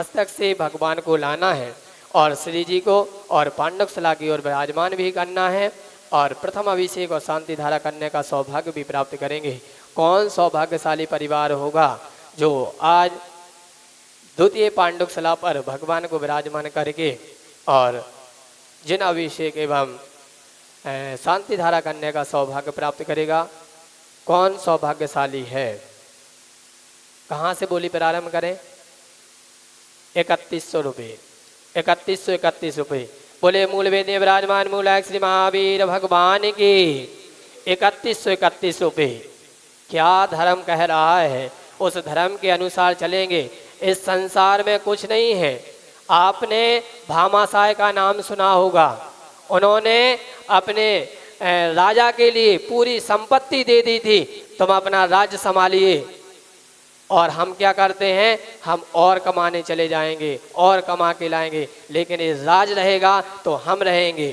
मस्तक से भगवान को लाना है और श्री जी को और पांडवशला की ओर विराजमान भी करना है और प्रथम अभिषेक और शांति धारा करने का सौभाग्य भी प्राप्त करेंगे। कौन सौभाग्यशाली परिवार होगा जो आज द्वितीय पांडवशला पर भगवान को विराजमान करके और जिन अभिषेक एवं शांति धारा करने का सौभाग्य प्राप्त करेगा? कौन सौभाग्यशाली है? कहाँ से बोली प्रारंभ करें? 3100 रुपये, 3131 रुपये। बोले मूल वेदी विराजमान मूल श्री महावीर भगवान की 3131 रुपये। क्या धर्म कह रहा है, उस धर्म के अनुसार चलेंगे। इस संसार में कुछ नहीं है। आपने भामाशाह का नाम सुना होगा। उन्होंने अपने राजा के लिए पूरी संपत्ति दे दी थी, तुम अपना राज्य संभालिए। और हम क्या करते हैं, हम और कमाने चले जाएंगे और कमा के लाएंगे, लेकिन ये राज रहेगा तो हम रहेंगे।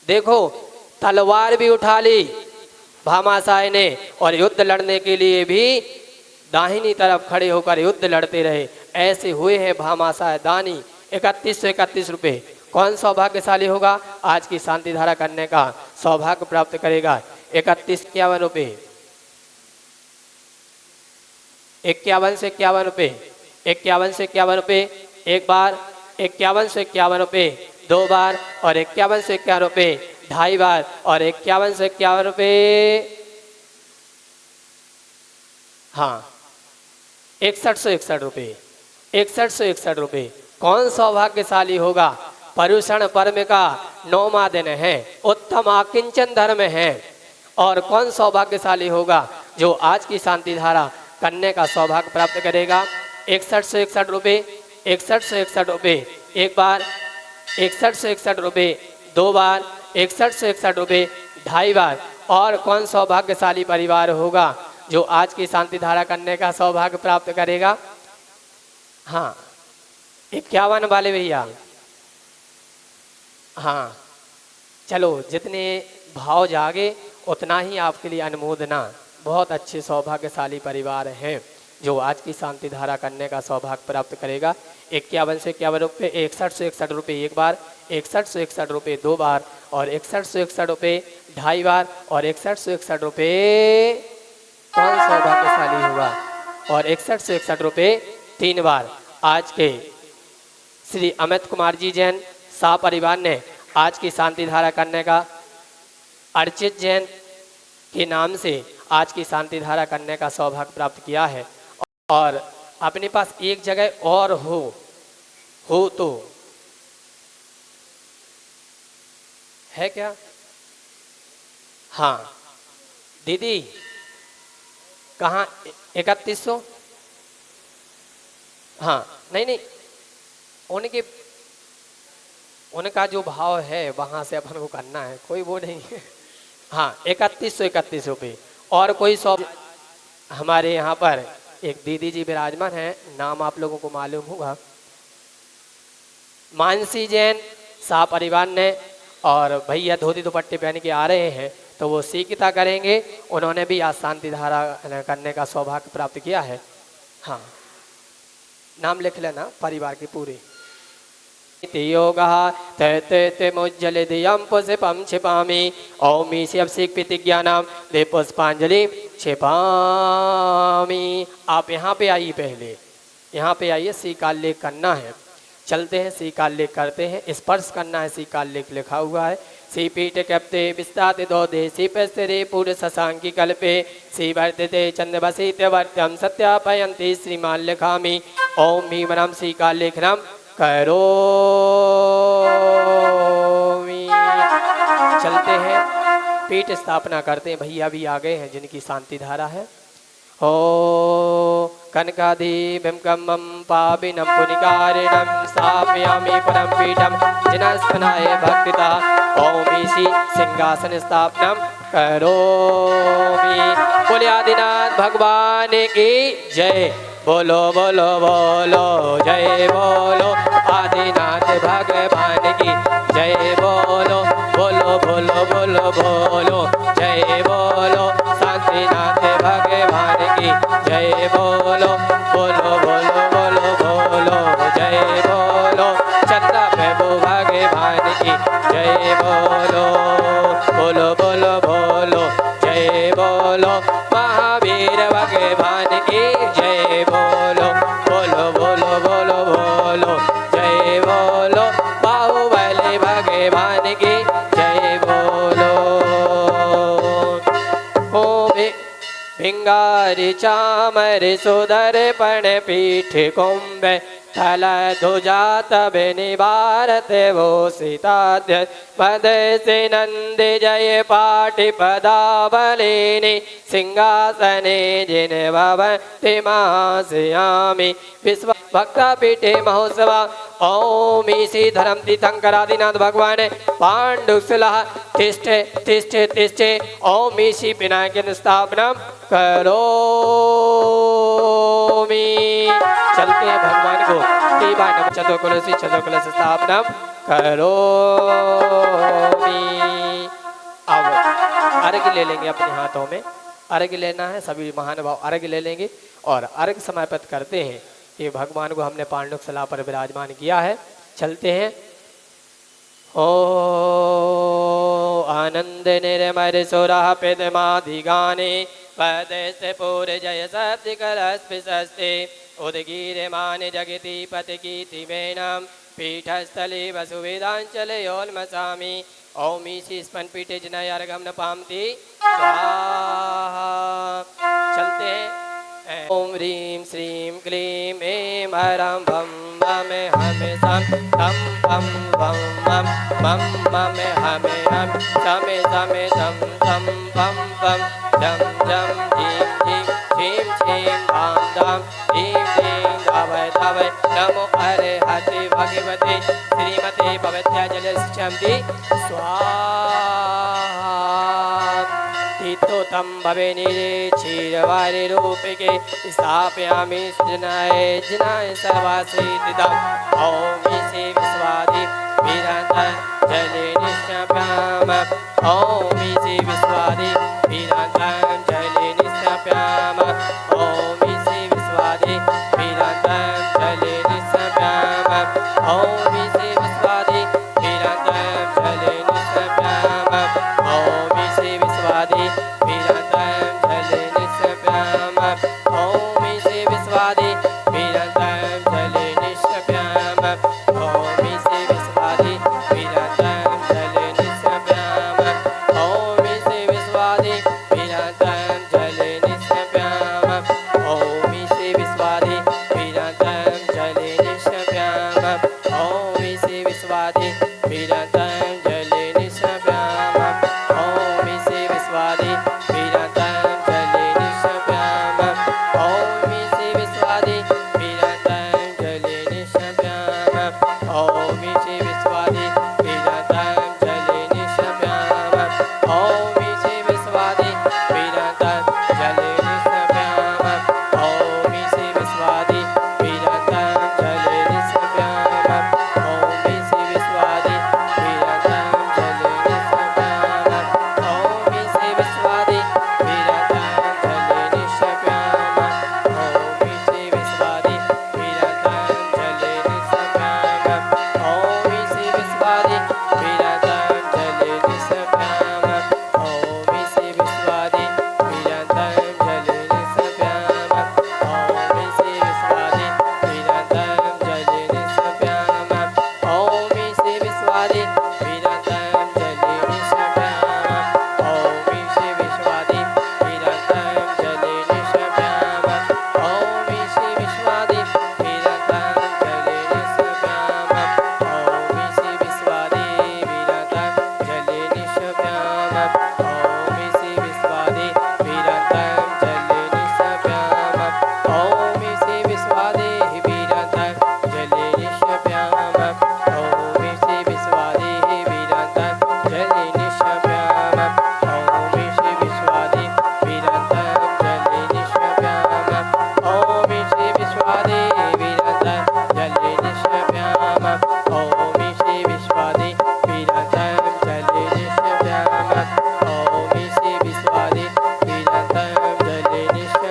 देखो तलवार भी उठा ली भामाशाह ने और युद्ध लड़ने के लिए भी दाहिनी तरफ खड़े होकर युद्ध लड़ते रहे। ऐसे हुए हैं भामाशाह दानी। 3131 रुपये। कौन सौभाग्यशाली होगा आज की शांति धारा करने का सौभाग्य प्राप्त करेगा? 3151 रुपये, 51 से 51 रुपये, 51 से 51 रुपये एक बार, 51 से 51 रुपये दो बार और 51 से 51 रुपये ढाई बार और 51 से 51 रुपये, हाँ 6161 रुपये, 6161 रुपये। कौन सौभाग्यशाली होगा? परुषण पर्व का 9वां दिन है, उत्तम आकिंचन धर्म है। और कौन सौभाग्यशाली होगा जो आज की शांति धारा करने का सौभाग्य प्राप्त करेगा? 6161 रुपये, 6161 रुपये एक बार, 6161 रुपये दो बार, 6161 रुपये ढाई बार। और कौन सौभाग्यशाली परिवार होगा जो आज की शांति धारा करने का सौभाग्य प्राप्त करेगा? हाँ 51 वाले भैया, हाँ चलो जितने भाव जागे उतना ही आपके लिए अनुमोदना। बहुत अच्छे सौभाग्यशाली परिवार हैं जो आज की शांति धारा करने का सौभाग्य प्राप्त करेगा। 51 से 51 रुपये, 6161 रुपये एक बार, 6161 रुपये दो बार और 6161 रुपये ढाई बार और 6161 रुपये कौन सौभाग्यशाली होगा? और 6161 रुपये तीन बार। आज के श्री अमित कुमार जी जैन शाह परिवार ने आज की शांति धारा करने का अर्चित जैन के नाम से आज की शांति धारा करने का सौभाग्य प्राप्त किया है। और अपने पास एक जगह और हो तो है क्या? हाँ दीदी कहाँ? 3100? हाँ नहीं उनका जो भाव है वहाँ से अपन को करना है, कोई वो नहीं है। हाँ 3131 रुपये। और कोई हमारे यहाँ पर एक दीदी जी विराजमान है, नाम आप लोगों को मालूम होगा, मानसी जैन शाह परिवार ने। और भैया धोती दुपट्टे पहन के आ रहे हैं तो वो सीखता करेंगे। उन्होंने भी आज शांति धारा करने का सौभाग्य प्राप्त किया है। हाँ नाम लिख लेना परिवार के पूरे। योगः ते मुज्जले धियं पुष्पं क्षिपामि ओमि शिवसिक प्रतिज्ञानां दे पुष्पांजलि क्षिपामि। आप यहाँ पे आइए, पहले यहाँ पे आइए। श्रीकाल्यक करना है, चलते हैं श्रीकाल्यक करते हैं। स्पर्श करना है, श्रीकाल्यक लिखा हुआ है। श्रीपीठ कप्ते विस्ताते दौदे श्रीपस्तरे पूर्ण शशांकी कल्पे श्रीवर्तिते चंद्रवसीत्यवर्त्यं सत्यापयन्ति श्रीमान लिखामि ओम भीमराम श्रीकाल्यकरं करोमि। चलते हैं, पीठ स्थापना करते हैं। भैया भी आ गए हैं जिनकी शांति धारा है। हो कनकाधिपं कमं पापिनं पुनिकारिणं स्थापयामि परं पीठं जिनस्मनाय भक्तिता ओम ईशि सिंहासन स्थापनं करोमि। बोले आदिनाथ भगवान की जय। बोलो बोलो बोलो जय बोलो आदिनाथ भगवान की जय। बोलो बोलो बोलो बोलो बोलो जय बोलो शांतिनाथ भगवान भगवान की जय बोलो बोलो बोलो बोलो बोलो जय बोलो चंद्र प्रभु भगवान की जय बोलो बोलो बोलो बोलो जय बोलो महावीर भगवान की जय बोलो बोलो बोलो बोलो बोलो जय बोलो बाहुबली भगवान की जय बोलो ओ भिंगारी चामर सुधर पण पीठ कुंभ थल ध्वजा तब निवारत वो सीताध्य पद से नंद जय पाठि पदावलिनी सिंहासने जिन भवति मास्यामि विश्व भक्ता पीठे महोत्सवा ओम श्री धर्म तीर्थंकरादिनाथ भगवान पांडुसुलः तिष्ठे तिष्ठे तिष्ठे ओम श्री विनायक स्थापना करोमि। चलते हैं भगवान को चतुर्कलश चतुर्कलश स्थापना करोमि। अब अर्घ्य ले लेंगे अपने हाथों में, अर्घ्य लेना है, सभी महानुभाव अर्घ्य ले लेंगे और अर्घ्य समर्पित करते हैं कि भगवान को हमने पांडुसुला पर विराजमान किया है। चलते हैं। ओ आनंद निर्मर सुरः पिदमादि गाने पदस्य पूर जय सत्य कलस्पृशस्ते उदगीर्यमान जगति पतिकीति मेनम पीठस्थले वसुवेदांचलयोन्मसामि ओमी स्पन पीठे जनाय अर्घं न पामति स्वाहा। चलते हैं। ओम ह्रीं श्रीं क्लीं ऐं हरं भं मम हमें सम तम पम भं मम मम मम हमें हम समे समे तम तम पम पम जम जम झीं झीं झीं झीं धाम धाम धीं धीं धावय धावय नमो अर्हते भगवते श्रीमते भवत्या जलस्यन्ति स्वाहा। हितोत्तम भवेनिरे क्षीरवारि रूपिके स्थापयामि सृजनाय जनाय सर्वाश्रितम् ओम श्री विश्वादि वीरांतं जले निष्ठाप्याम ओम श्री विश्वादि वीरांतं जले निष्ठाप्याम ओम श्री विश्वादि वीरांतं जले निष्ठाप्याम ओम श्री विश्वादि वीरांतं जले निष्ठाप्याम ओम श्री विश्वादि वीरांतं जले निष्ठाप्याम ओम श्री विश्वादि वीरांतं जले निष्ठाप्याम ओम श्री विश्वादि वीरांतं जले निष्ठाप्याम ओम श्री विश्वादि वीरांतं जले निष्ठाप्याम ओम श्री विश्वादि वीरांतं जले निष्ठाप्याम ओम श्री विश्वादि वीरांतं जले निष्ठाप्याम ओम श्री विश्वादि वीरांतं जले निष्ठाप्याम ओम श्री विश्वादि वीरांतं जले निष्ठाप्याम ओम श्री विश्वादि वीरांतं जले निष्ठाप्याम ओम श्री विश्वादि वीरांतं जले निष्ठाप्याम ओम श्री विश्वादि वीरांतं जले निष्ठाप्याम ओम श्री विश्वादि वीरांतं जले निष्ठाप्याम ओम श्री विश्वादि वीरांतं जले निष्ठाप्याम ओम श्री विश्वादि वीरांतं जले निष्ठाप्याम ओम श्री विश्वादि वीरांतं जले निष्ठाप्याम ओम श्री विश्वादि वीरांतं जले निष्ठाप्याम ओम श्री विश्वादि वीरांतं जले निष्ठाप्याम ओम श्री विश्वादि वीरांतं जले निष्ठाप्याम ओम श्री विश्वादि वीरांतं जले निष्ठाप्याम ओम श्री विश्वादि वीरांतं जले निष्ठाप्याम ओम श्री विश्वादि वीरांतं जले निष्ठाप्याम ओम श्री विश्वादि वीरांतं जले निष्ठाप्याम ओम श्री विश्वादि वीरांतं जले निष्ठाप्याम ओम श्री विश्वादि वीरांतं जले निष्ठाप्याम ओम श्री विश्वादि वीरांतं जले निष्ठाप्याम ओम श्री विश्वादि वीरांतं जले निष्ठाप्याम ओम श्री विश्वादि वीरांतं जले निष्ठाप्याम ओम श्री विश्वादि वीरांतं जले निष्ठाप्याम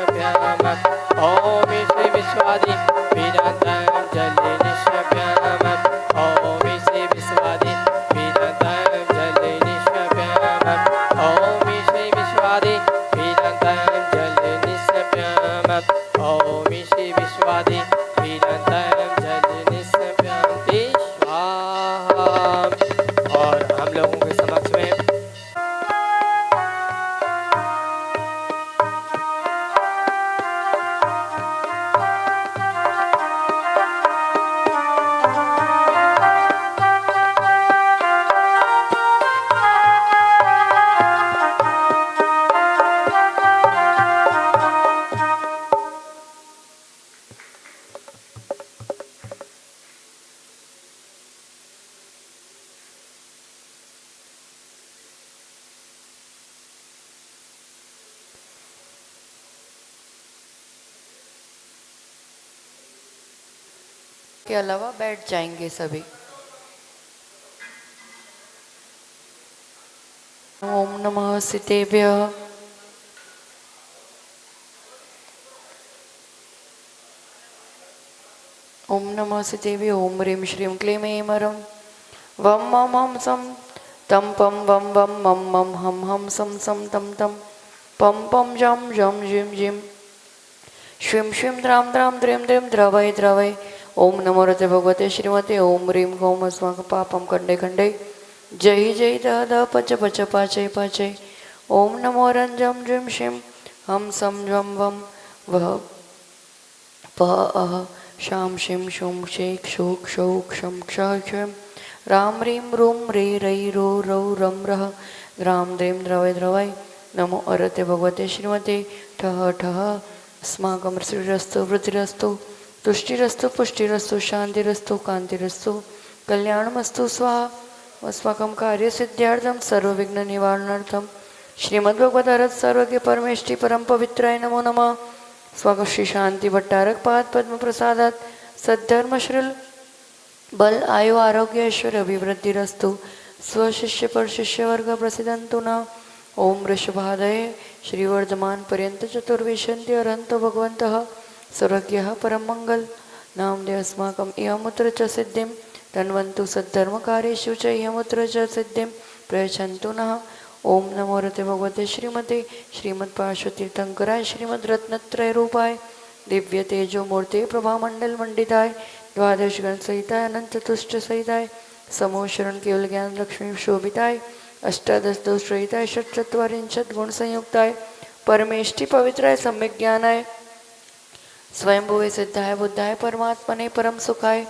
के अलावा बैठ जाएंगे सभी। ओम नमः सितेभ्यः। ओम नमः सितेभ्यः। ओम ह्रीं श्रीं क्लीं ऐं ह्रं वं मं हं सं तं पं वं वं मं मं हं हं सं सं तं तं पं पं जं जं जिं जिं श्रीं श्रीं द्रां द्रां द्रीं द्रीं द्रवै द्रवै। ओम नमो रते भगवते श्रीमते। ओम ह्रीं क्लीं अस्माकं पापं खण्डे खण्डे जय जय दह दह पच पच पाचय पाचय। ओम नमो रंजं जिं शिं हम सं जं वं वह प अह शां शिं शुं शेख शोक शौक क्षं क्ष क्षं राम रीं रूं रे रै रो रौ रं रः द्रां द्रीं द्रवै द्रवै। नमो अरते भगवते श्रीमते। ठः ठः अस्माकं श्रीरस्तु वृद्धिरस्तु तुष्टिरस्तु पुष्टिरस्तु शान्तिरस्तु कान्तिरस्तु कल्याणमस्तु स्वाहा। अस्माकं कार्यसिद्ध्यार्थं सर्वविघ्ननिवारणार्थं श्रीमद्भगवद्गीता सर्वज्ञ परमेष्टि परम पवित्राय नमो नमः। स्वागत श्री शांति भट्टारक पाद पद्म प्रसादात सद्धर्मश्रील बल आयु आरोग्य ऐश्वर्य अभिवृद्धिरस्तु। स्वशिष्य पर शिष्य वर्ग प्रसिद्धंतु न। ओम वृषभादये श्रीवर्धमान पर्यंत चतुर्विशन्ति अरहन्तो भगवन्तः सर्वज्ञः परम मंगल नामदे अस्माकम् इयमुत्र च सिद्धिं तन्वन्तु सद्धर्मकार्येषु च इयमुत्र च सिद्धिं प्रयच्छन्तु नः। ओम नमो रते भगवते श्रीमते श्रीमद्पार्श्वतीर्थंकराय श्रीमद्रत्नत्रय रूपाय दिव्य तेजो मूर्ति प्रभामंडल मंडिताय द्वादश गण सहिताय अनंत चतुष्ट सहिताय समूह शरण केवल ज्ञान लक्ष्मी शोभिताय अष्टादश दोष रहिताय षट्चत्वारिंशत् गुण संयुक्ताय परमेष्टि पवित्राय सम्यक ज्ञानाय स्वयंभुवे सिद्धाय बुद्धाय परमात्मने परम सुखाय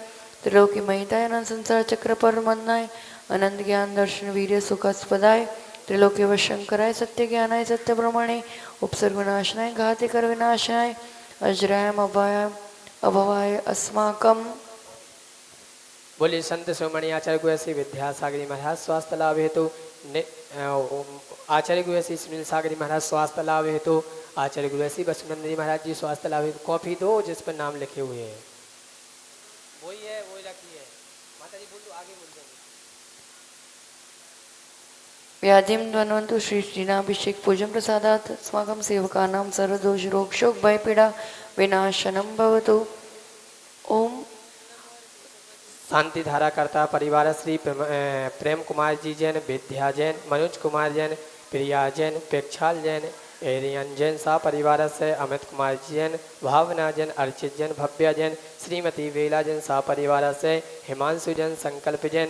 त्रिलोकी महिताय अनंत संसार चक्र परमन्नाय अनंत ज्ञान दर्शन वीर्य सुखास्पदाय त्रिलोकी वशंकराय सत्य ज्ञानाय सत्य ब्रह्मणे उपसर्ग विनाशनाय घातिकर विनाशनाय अजराय अभवाय अस्माकम। बोलिए संत शिरोमणि आचार्य गुरु विद्यासागरी महाराज स्वास्थ्य लाभ हेतु आचार्य गुरु सुनील सागरी महाराज स्वास्थ्य लाभ हेतु आचार्य गुरु बसुनंदी महाराज जी स्वास्थ्य लाभ हेतु कॉफी दो जिस पर नाम लिखे हुए हैं। वही है वही रखी है माता जी बोल दो आगे बोल देंगे। व्याधिं ध्वन्वन्तु श्री श्रीनाभिषेक पूजन प्रसादात् अस्माकं सेवकानां सर्वदोष रोग शोक भय पीड़ा विनाशनं भवतु। ओम शांति धारा करता परिवार श्री प्रेम कुमार जी जैन विद्या जैन मनोज कुमार जैन प्रिया जैन पेक्षाल जैन एरियन जैन सा परिवार से अमित कुमार जैन भावना जैन अर्चित जैन भव्या जैन श्रीमती वेला जैन सा परिवार से हिमांशु जैन संकल्प जैन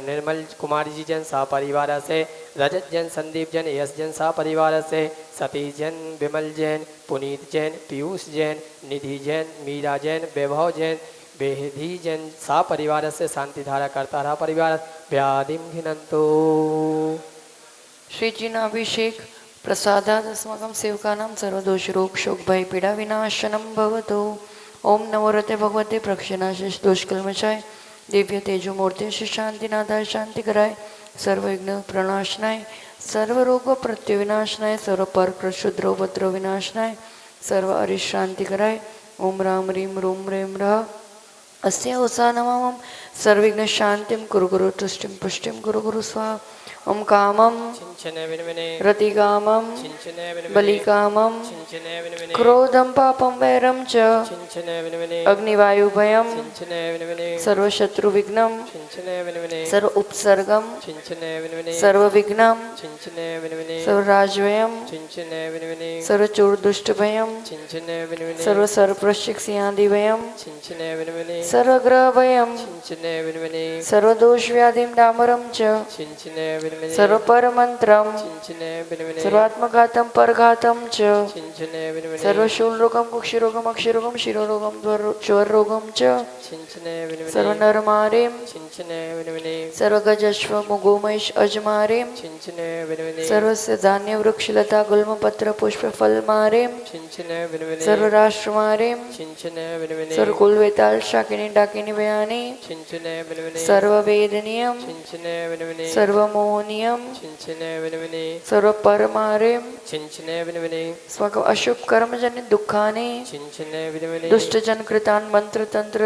निर्मल कुमार जी जैन सा परिवार से रजत जैन संदीप जैन यश जैन सा परिवार से सतीश जैन विमल जैन पुनीत जैन पीयूष जैन निधि जैन मीरा जैन वैभव जैन बेहदी जैन सा परिवार से शांति धारा करता रहा परिवार व्याधिम घिनंतो। श्री जिनाभिषेक प्रसादात् अस्माकं सेवकानां सर्वदोष रोग शोक भय पीड़ा विनाशनं भवतु। ओम नमो रते भगवते प्रक्षणाशेष दोषकल्मषाय दिव्य तेजो मूर्ति श्री शांतिनाथाय शांति कराय सर्वविघ्न प्रणाशनाय सर्व रोग प्रत्यय विनाशनाय सर्व पर प्रशुद्र उपद्रव विनाशनाय सर्व अरिष शांति कराय। ओम राम रीं रूं रें रः अस्य उषा नमः सर्वविघ्न शांतिं कुरु गुरु तुष्टिं पुष्टिं कुरु गुरु स्वाहा। ओम कामं रतिकामं बलिकामं क्रोधं पापं वैरं च अग्निवायुभयं सर्वशत्रुविघ्नं सर्व उपसर्गं सर्वविघ्नं सर्वराजभयं सर्वचोरदुष्टभयं सर्वसर्पशिक्षयादिभयं सर्वग्रहभयं सर्वदोषव्याधिं डामरं च सर्वपरमन्त्रं सर्वात्मघातं परघातं च सर्वशूलरोगं कुक्षिरोगं अक्षिरोगं शिरोरोगं ज्वररोगं च सर्वनरमारीं सर्वगजश्व मुगोमैष अजमारीं सर्वस्य धान्यवृक्षलता गुल्मपत्र पुष्पफलमारीं सर्वराष्ट्रमारीं सर्वकुलवेताल शाकिनी डाकिनी बयानी छिंचने बिनबिनी सर्ववेदनीयं छिंचने बिनबिनी सर्वमोहनीयं छिंचने बिनबिनी सर्वपरमारें छिंचने बिनबिनी स्वक अशुभ कर्मजन्य दुखानि छिंचने बिनबिनी दुष्टजन कृतान मंत्र तंत्र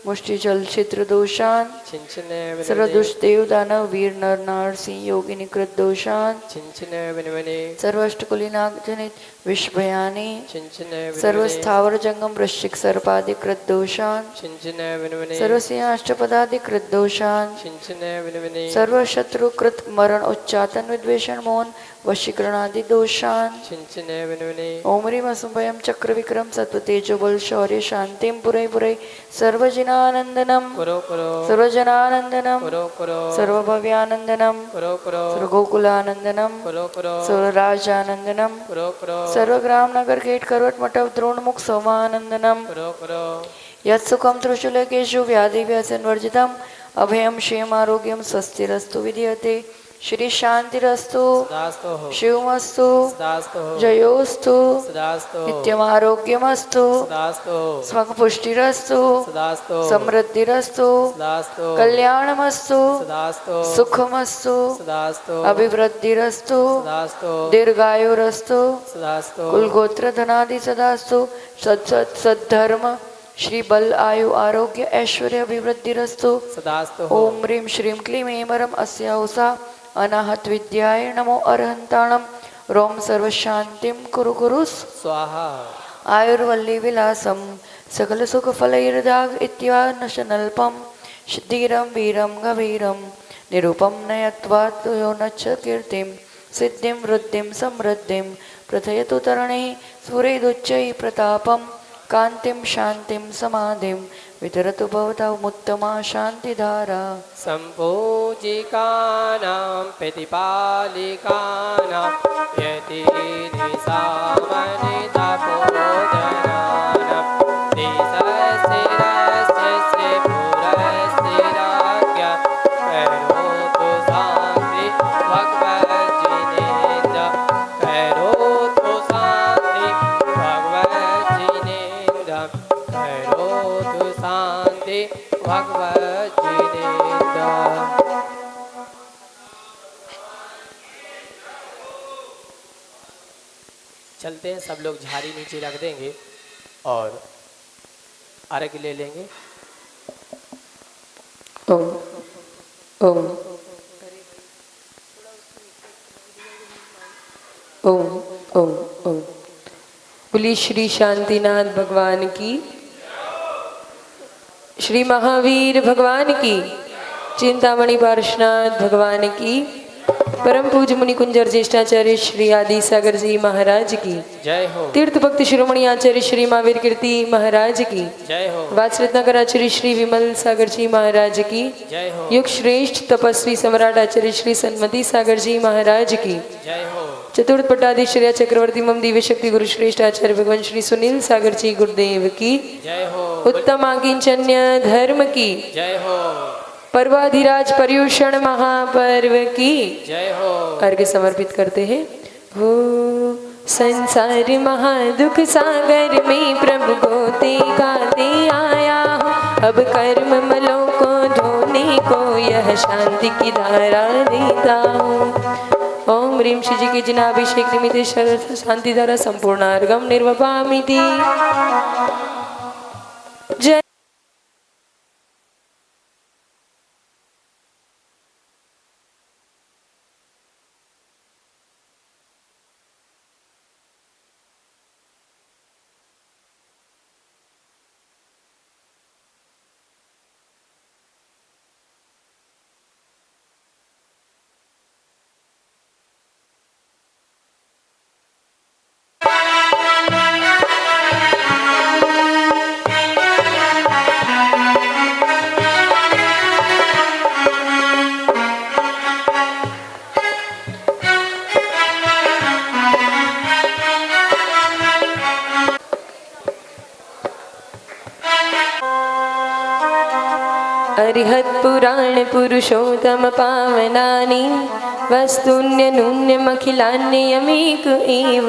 मुष्टि जल क्षेत्र दोषान छिंचने सर्व बिनबिनी दुष्ट देव दानव वीर नर नार सिंह योगिनी कृत दोषान छिंचने बिनबिनी सर्व अष्टकुली नाग जनित विष भयानि छिंचने सर्व बिनबिनी स्थावर जंगम वृश्चिक सर्पादि कृत दोषान छिंचने बिनबिनी सर्व सिंहाष्टपदादि कृत दोषान छिंचने बिनबिनी सर्व शत्रु कृत मरण उच्चाटन विद्वेषण मौन वशीकरणादि दोषान छिंचने बिनबिनी ओम ह्रीम असुभयम चक्र विक्रम सत्व तेजो बल शौर्य शांतिम पुरै पुरै सर्वजनानंदनम करो करो सर्वजनानंदनम करो करो सर्वभव्यानंदनम करो करो सर्वगोकुलानंदनम करो करो सर्वराजानंदनम करो करो सर्वग्राम नगर गेट करवट मठव द्रोणमुख सोमानंदनम करो करो यत्सुखम त्रिशूलकेशु व्याधि व्यसनवर्जितम अभयम क्षेम आरोग्यम स्वस्तिरस्तु विधीयते श्री शांतिरस्तु सदास्तो हो शिवमस्तु सदास्तो हो जयोस्तु सदास्तो हो नित्यमारोग्यमस्तु सदास्तो हो स्वपुष्टिरस्तु सदास्तो समृद्धिरस्तु सदास्तो कल्याणमस्तु सदास्तो सुखमस्तु सदास्तो अभिवृद्धिरस्तु सदास्तो दीर्घायुरस्तु सदास्तो कुलगोत्र धनादि सदास्तु सद्धर्म श्री बल आयु आरोग्य ऐश्वर्य अभिवृद्धिरस्तु सदास्तो हो ओम ह्रीं श्रीं क्लीं ऐमरम अस्याहुसा अनाहत विद्याय नमो अरहंताणम रोम सर्वशांतिम कुरु कुरु स्वाहा आयुर्वल्ली विलासम सकल सुख फलैर्दाग इत्यानशनल्पम धीरम वीरम गभीरम निरूपम नयत्वात् यो नच्च कीर्तिम सिद्धिं वृद्धिं समृद्धिं प्रथयतु तरणे स्फुरेदुच्चैः प्रतापं कान्तिं शान्तिं समाधिं वितरतु भवतामुत्तमा शान्तिधारा सम्पूजिकानां प्रतिपालिकानां यतिनिसामनितपोधनानां देशस्थिरस्य श्रीपुरस्थिराज्ञा करोतु शान्ति भगवज्जिनेन्द्र करोतु शान्ति भगवज्जिनेन्द्र करोतु शान्ति भगवज्जिनेन्द्र। चलते हैं, सब लोग झाड़ी नीचे रख देंगे और अर्घ्य ले लेंगे। ओम ओम ओम ओम ओम। बोलिए श्री शांतिनाथ भगवान की, श्री महावीर भगवान की, चिंतामणि पार्श्वनाथ भगवान की, परम पूज्य मुनि कुंजर ज्येष्ठाचार्य श्री आदि सागर जी महाराज की जय हो। तीर्थ भक्त शिरोमणि आचार्य श्री महावीर कीर्ति महाराज की जय हो। वाचरत्नाकर आचार्य श्री विमल सागर जी महाराज की जय हो। युग श्रेष्ठ तपस्वी सम्राट आचार्य श्री सन्मति सागर जी महाराज की जय हो। चतुर्थ पट्टाधीश्वर्य चक्रवर्ती मम दिव्य शक्ति गुरु श्रेष्ठ आचार्य भगवान श्री सुनील सागर जी गुरुदेव की जय हो। उत्तम आकिंचन्य धर्म की जय हो। पर्वाधिराज पर्यूषण महापर्व की जय हो। अर्घ्य समर्पित करते हैं। हो संसार महादुख सागर में प्रभु गोते गाते आया हूँ, अब कर्म मलों को धोने को यह शांति की धारा देता हूँ। ओम ह्रीं श्री जी के जिनाभिषेक निमित्त शांति धारा संपूर्ण अर्घम निर्वपामिति। जय अरिहत पुराण पुरुषोत्तम पावनानि वस्तुन्यनून्यमखिलान्ययमेक एव।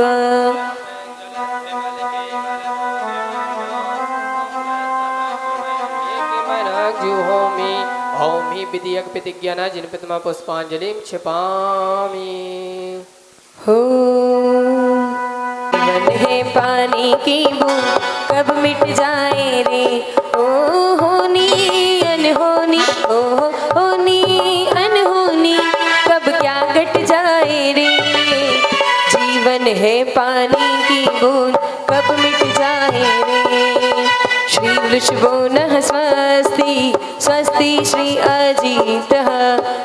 जुहोमि ओम ही विधियक प्रतिज्ञान जिनपितमा पुष्पांजलि क्षिपामि। हो जीवन है पानी की बूंद कब मिट जाए रे, ओ होनी अनहोनी, ओ होनी अनहोनी कब क्या घट जाए रे। जीवन है पानी की बूंद कब मिट जाए रे। श्री वृषभो नः स्वस्ति स्वस्ति श्री अजितः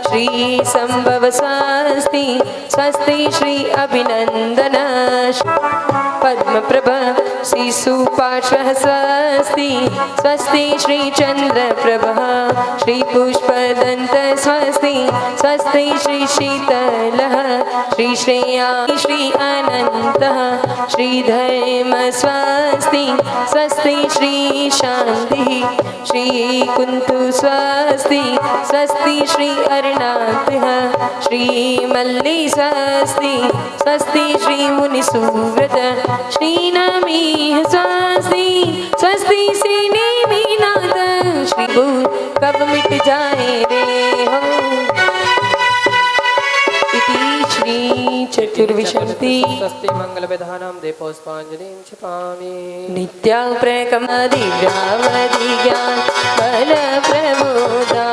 श्री संभव स्वस्ति स्वस्ति श्री अभिनंदन पद्मप्रभ श्री सुपार्श्वः स्वस्ति स्वस्ति श्री चंद्रप्रभः श्री पुष्पदंत स्वस्ति स्वस्ति श्री शीतलः श्री श्रेया श्री अनंतः श्री धर्म स्वस्ति स्वस्ति श्री शांति श्री कुंतु स्वस्ति स्वस्ति श्री अर्णाभ्यः श्री मल्ली स्वस्ति स्वस्ति श्री मुनिसुव्रत श्री नमीः स्वस्ति स्वस्ति श्री नेमिनाथ श्री भूत कब मिट जाए रे हो। इति श्री चतुर्विंशति स्वस्ति मंगल विधानम दीपोष्पांजलिं क्षिपामि। नित्या प्रकमादिव्यावधि ज्ञान बल प्रबोधा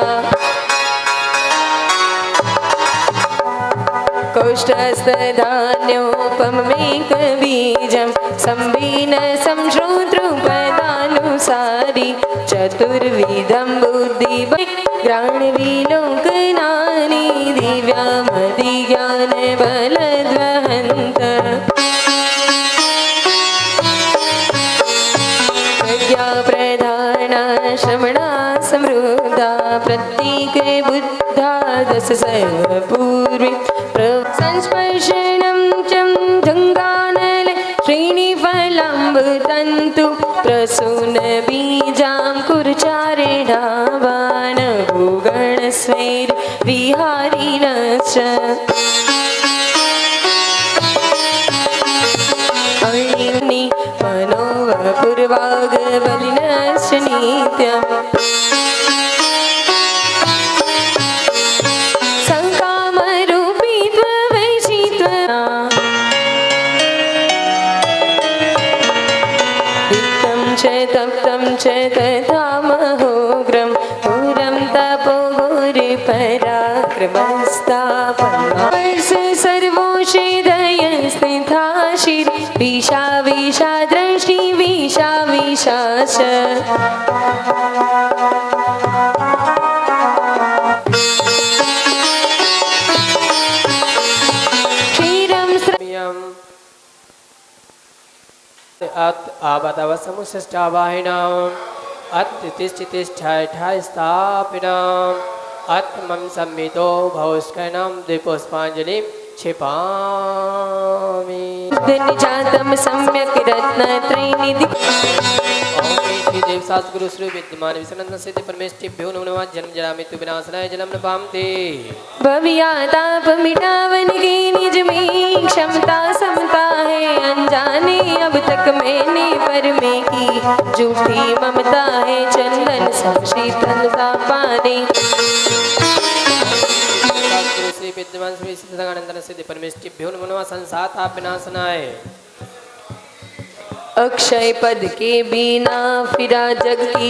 कोष्ठस्थधान्योपमेकबीजं संवीन संश्रोतृपदानुसारि चतुर्विधं बुद्धि ग्राणविलोकनानि दिव्यामधिज्ञान बलद्वहन्त प्रज्ञा प्रधाना श्रवणा समृद्धा प्रत्येक बुद्धा दश सर्वपूर्वी संस्पर्शनं चं धङ्गानल श्रेणिफलाम्बुतन्तु प्रसून बीजां कुरुचारिणावान भूगणस्वैर् विहारिणश्च अणिनि मनोवपुर्वागबलिनश्च नित्यम् तप्तं च तथा महोग्रं पुरं तपो घोरपराक्रमस्तापनार्ष सर्वोषधयस्थिता शिर विषा विषा दृष्टि विषा विशाच अत आवतवसमुष्टावाहिनाम् अत्तिष्ठिष्ठाय स्थापिनाम् आत्मं सम्मितो भौष्कनं दीपोष्पांजलिं क्षिपामि। निजातं सम्यक् रत्नत्रयनिधि देव शास्त्र गुरु श्री विद्यमान विष्णुनंदन सिद्धि परमेष्ठिभ्यो नमः। जन्म जरा मृत्यु विनाशनाय जन्म न पामते भविया ताप मिटावन की निज में क्षमता समता है अनजाने अब तक मैंने पर में की झूठी ममता है चंदन शीतलता पाने गुरु श्री विद्यमान श्री सिद्धानंदन सिद्धि परमेष्ठिभ्यो नमः। संसार ताप विनाशनाय अक्षय पद के बिना फिरा जग की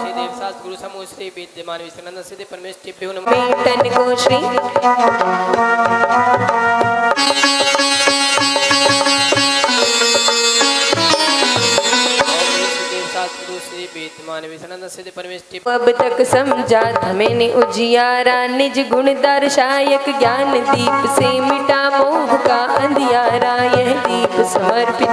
देव शास्त्र गुरु समूह श्री विद्यमान विष्णुनंदन सिद्धि परमेष्ठिभ्यो नमः। तन को श्री अब तक समझा था मैंने उजियारा निज गुण दर्शायक ज्ञान दीप से मिटा मोह का अंधियारा यह दीप समर्पित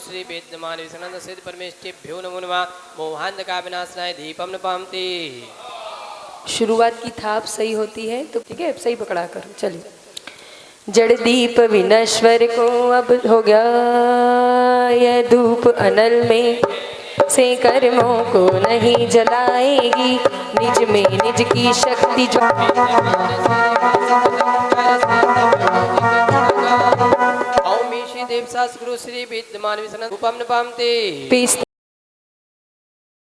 श्री विद्यमान विष्णुनंदन सिद्धि परमेष्ठिभ्यो नमो नमः। मोहांधकार विनाशनाय दीपम न पामते। शुरुआत की थाप सही होती है तो ठीक है, सही पकड़ा कर चलिए। जड़ दीप विनश्वर को अब हो गया यह धूप अनल में से कर्मों को नहीं जलाएगी, निज में निज की शक्ति ओम ईशी देव गुरु श्री विद्यमान विष्णु रूपम न पामते।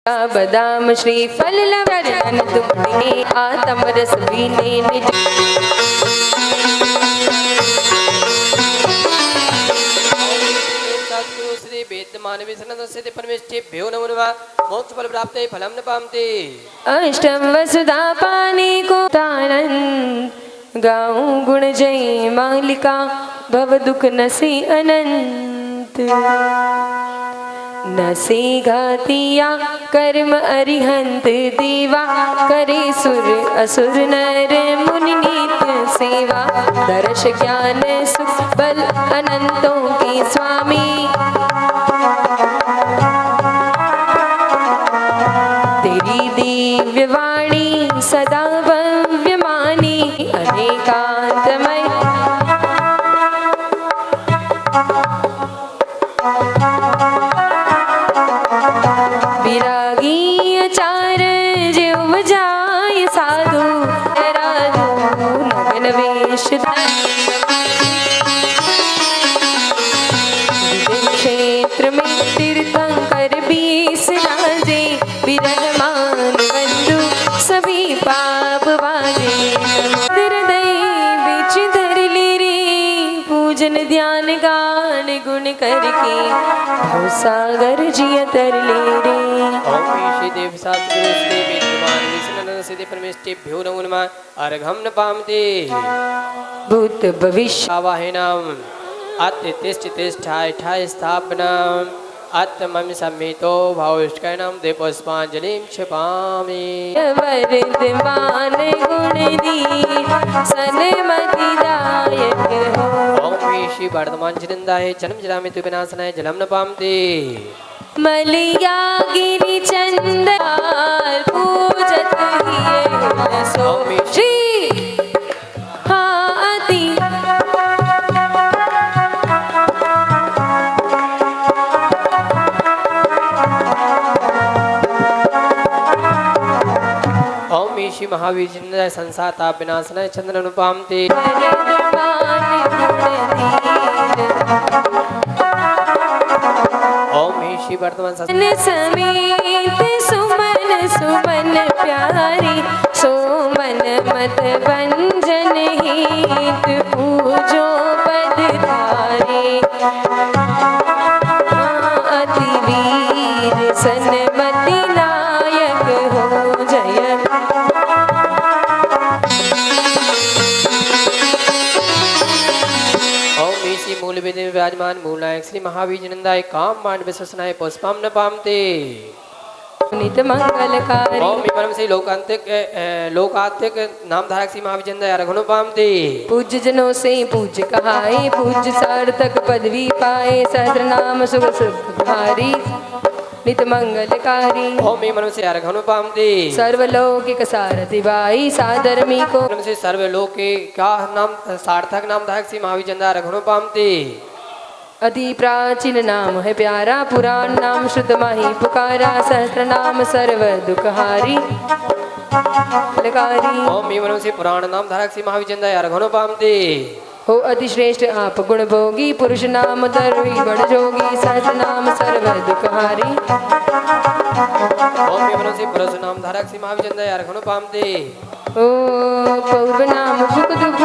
बादाम श्रीफल लवरन तुमने आत्म रस पीने निज श्री वेदमान विष्णु सिद्धि परमेष्ठिभ्यो नमो नमः। मोक्ष फल प्राप्ते फलम न पामते। अष्टम वसुधा पाने को तानन गाऊं गुण जय मालिका भव दुख नसे अनंत। नसे घातिया कर्म अरिहंत देवा, करे सुर असुर नर मुनि नीत सेवा। दर्श ज्ञान सुख बल अनंतों के स्वामी, तेरी दिव्य वाणी सदा भव्य मानी। अनेकांतमय विरागी आचार्य उपजाय साधु, राधु नगन वेश क्षेत्र में तीर्थंकर बीस राजे। विरहमान बंधु सभी पाप बाजे। हृदय बिच धर ले रे, पूजन ध्यान गान गुण करके भव सागर जिय तर ले रे। ओम ईशी देव गुरु श्री विद्यमान विष्णु सिद्धि परमेष्ठिभ्यो नमो नमः। अर्घम न पामते। भूत भविष्य आवाहनम अत्य तिष्ठ तिष्ठाय ठाय स्थापनम आत्मम सम्मितो भावष्कणम दीपोष्पांजलिं क्षिपामि। वर्धमान गुण दी सन्मति दायक हो। ओम ईशी वर्धमान जिनंदाय जन्म जरा मृत्यु विनाशनाय जलम न पामते। मलिया गिरि चंदन पूजत हिये सो श्री हाति। ओम ईशी महावीर जिनंदाय संसार ताप विनाशनाय चंद्र न पामते। ओम ईशी वर्तमान समेत सुमन सुमन प्यारी, सोमन मत भंजन हित पूजो पद धारे। अति वीर सन्मति नायक हो जय। ओम ईशी मूल विधि विराजमान मूल नायक श्री महावीर जिनंदाय काम मान विश्वसनाय पुष्पम न पामते। नित मंगलकारी ओम विमरम से लोकात्मक नामधारक श्री महावीर जिनंदाय अर्घन पामते। पूज्य जनों से पूज्य कहाए, पूज्य सार्थक पदवी पाए। सहस्र नाम सुख सुखधारी नित मंगलकारी। ओम विमरम से अर्घन पामते। सर्वलौकिक सारथि भाई साधर्मी को। विमरम से सर्वलोक के क्या नाम सार्थक नामधारक श्री महावीर जिनंदाय अर्घन पामते। अति प्राचीन नाम है प्यारा, पुराण नाम श्रुत माही पुकारा। सहस्र नाम सर्व दुखहारी लकारी। ओम विमरम से पुराण नामधारक श्री महावीर जिनंदाय अर्घन पामते। हो अति श्रेष्ठ आप गुण भोगी, पुरुष नाम दर्वी बड़ जोगी। सहस्र नाम सर्व दुखहारी। ओम विमरम से पुरुष नामधारक श्री महावीर जिनंदाय अर्घन पामते। ओ पूर्व नाम सुख दुख,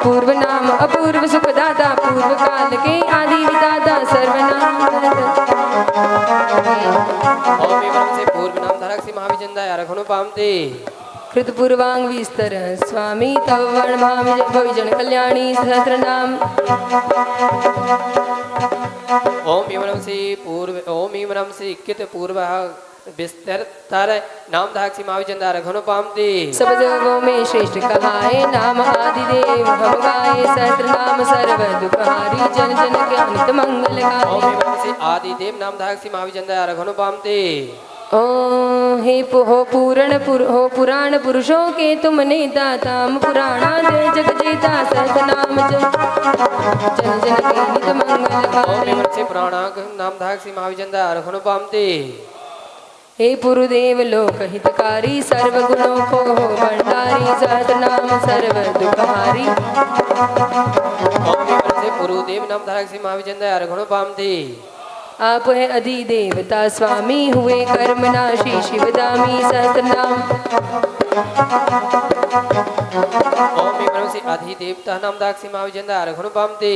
पूर्व नाम अपूर्व सुख दाता। पूर्व काल के आदि विदाता सर्वनाम। ओम विमरम से पूर्व नामधारक श्री महावीर जिनंदाय अर्घन पामते। कृत पूर्वांग विस्तर स्वामी तव वर्ण भाम भविजन कल्याणी। सहस्र नाम ओम विमरम से इक्कित पूर्व विस्तर नामधारक श्री महावीर जिनंदाय अर्घन पामते। सब देवों में श्रेष्ठ कहाए, नाम आदि देव हम गाए। सहस्र नाम सर्व दुखहारी, जन जन के अनित मंगलकारी। ओम विमरम से आदि देव नामधारक श्री महावीर जिनंदाय अर्घन पामते। ओ हो पुराण पुरुषों के तुम नेता ताम पुराणा जय जग जेता सहस्र नाम जन जन के नित मंगलकारी। ओम से पुराणाग नामधाग सी महाविजंदा रघुनु पामते। हे पुरुदेव लोक हितकारी सर्व गुणों को हो भंडारी सहस्र नाम सर्व दुखहारी। ओम से पुरुदेव नामधाग सी महाविजंदा रघुनु पामते। आप है अधिदेवता स्वामी हुए कर्मनाशी शिवदामी सहस्र नाम। ओम से अधिदेवता नामधाग सी महाविजंदा रघुनु पामते।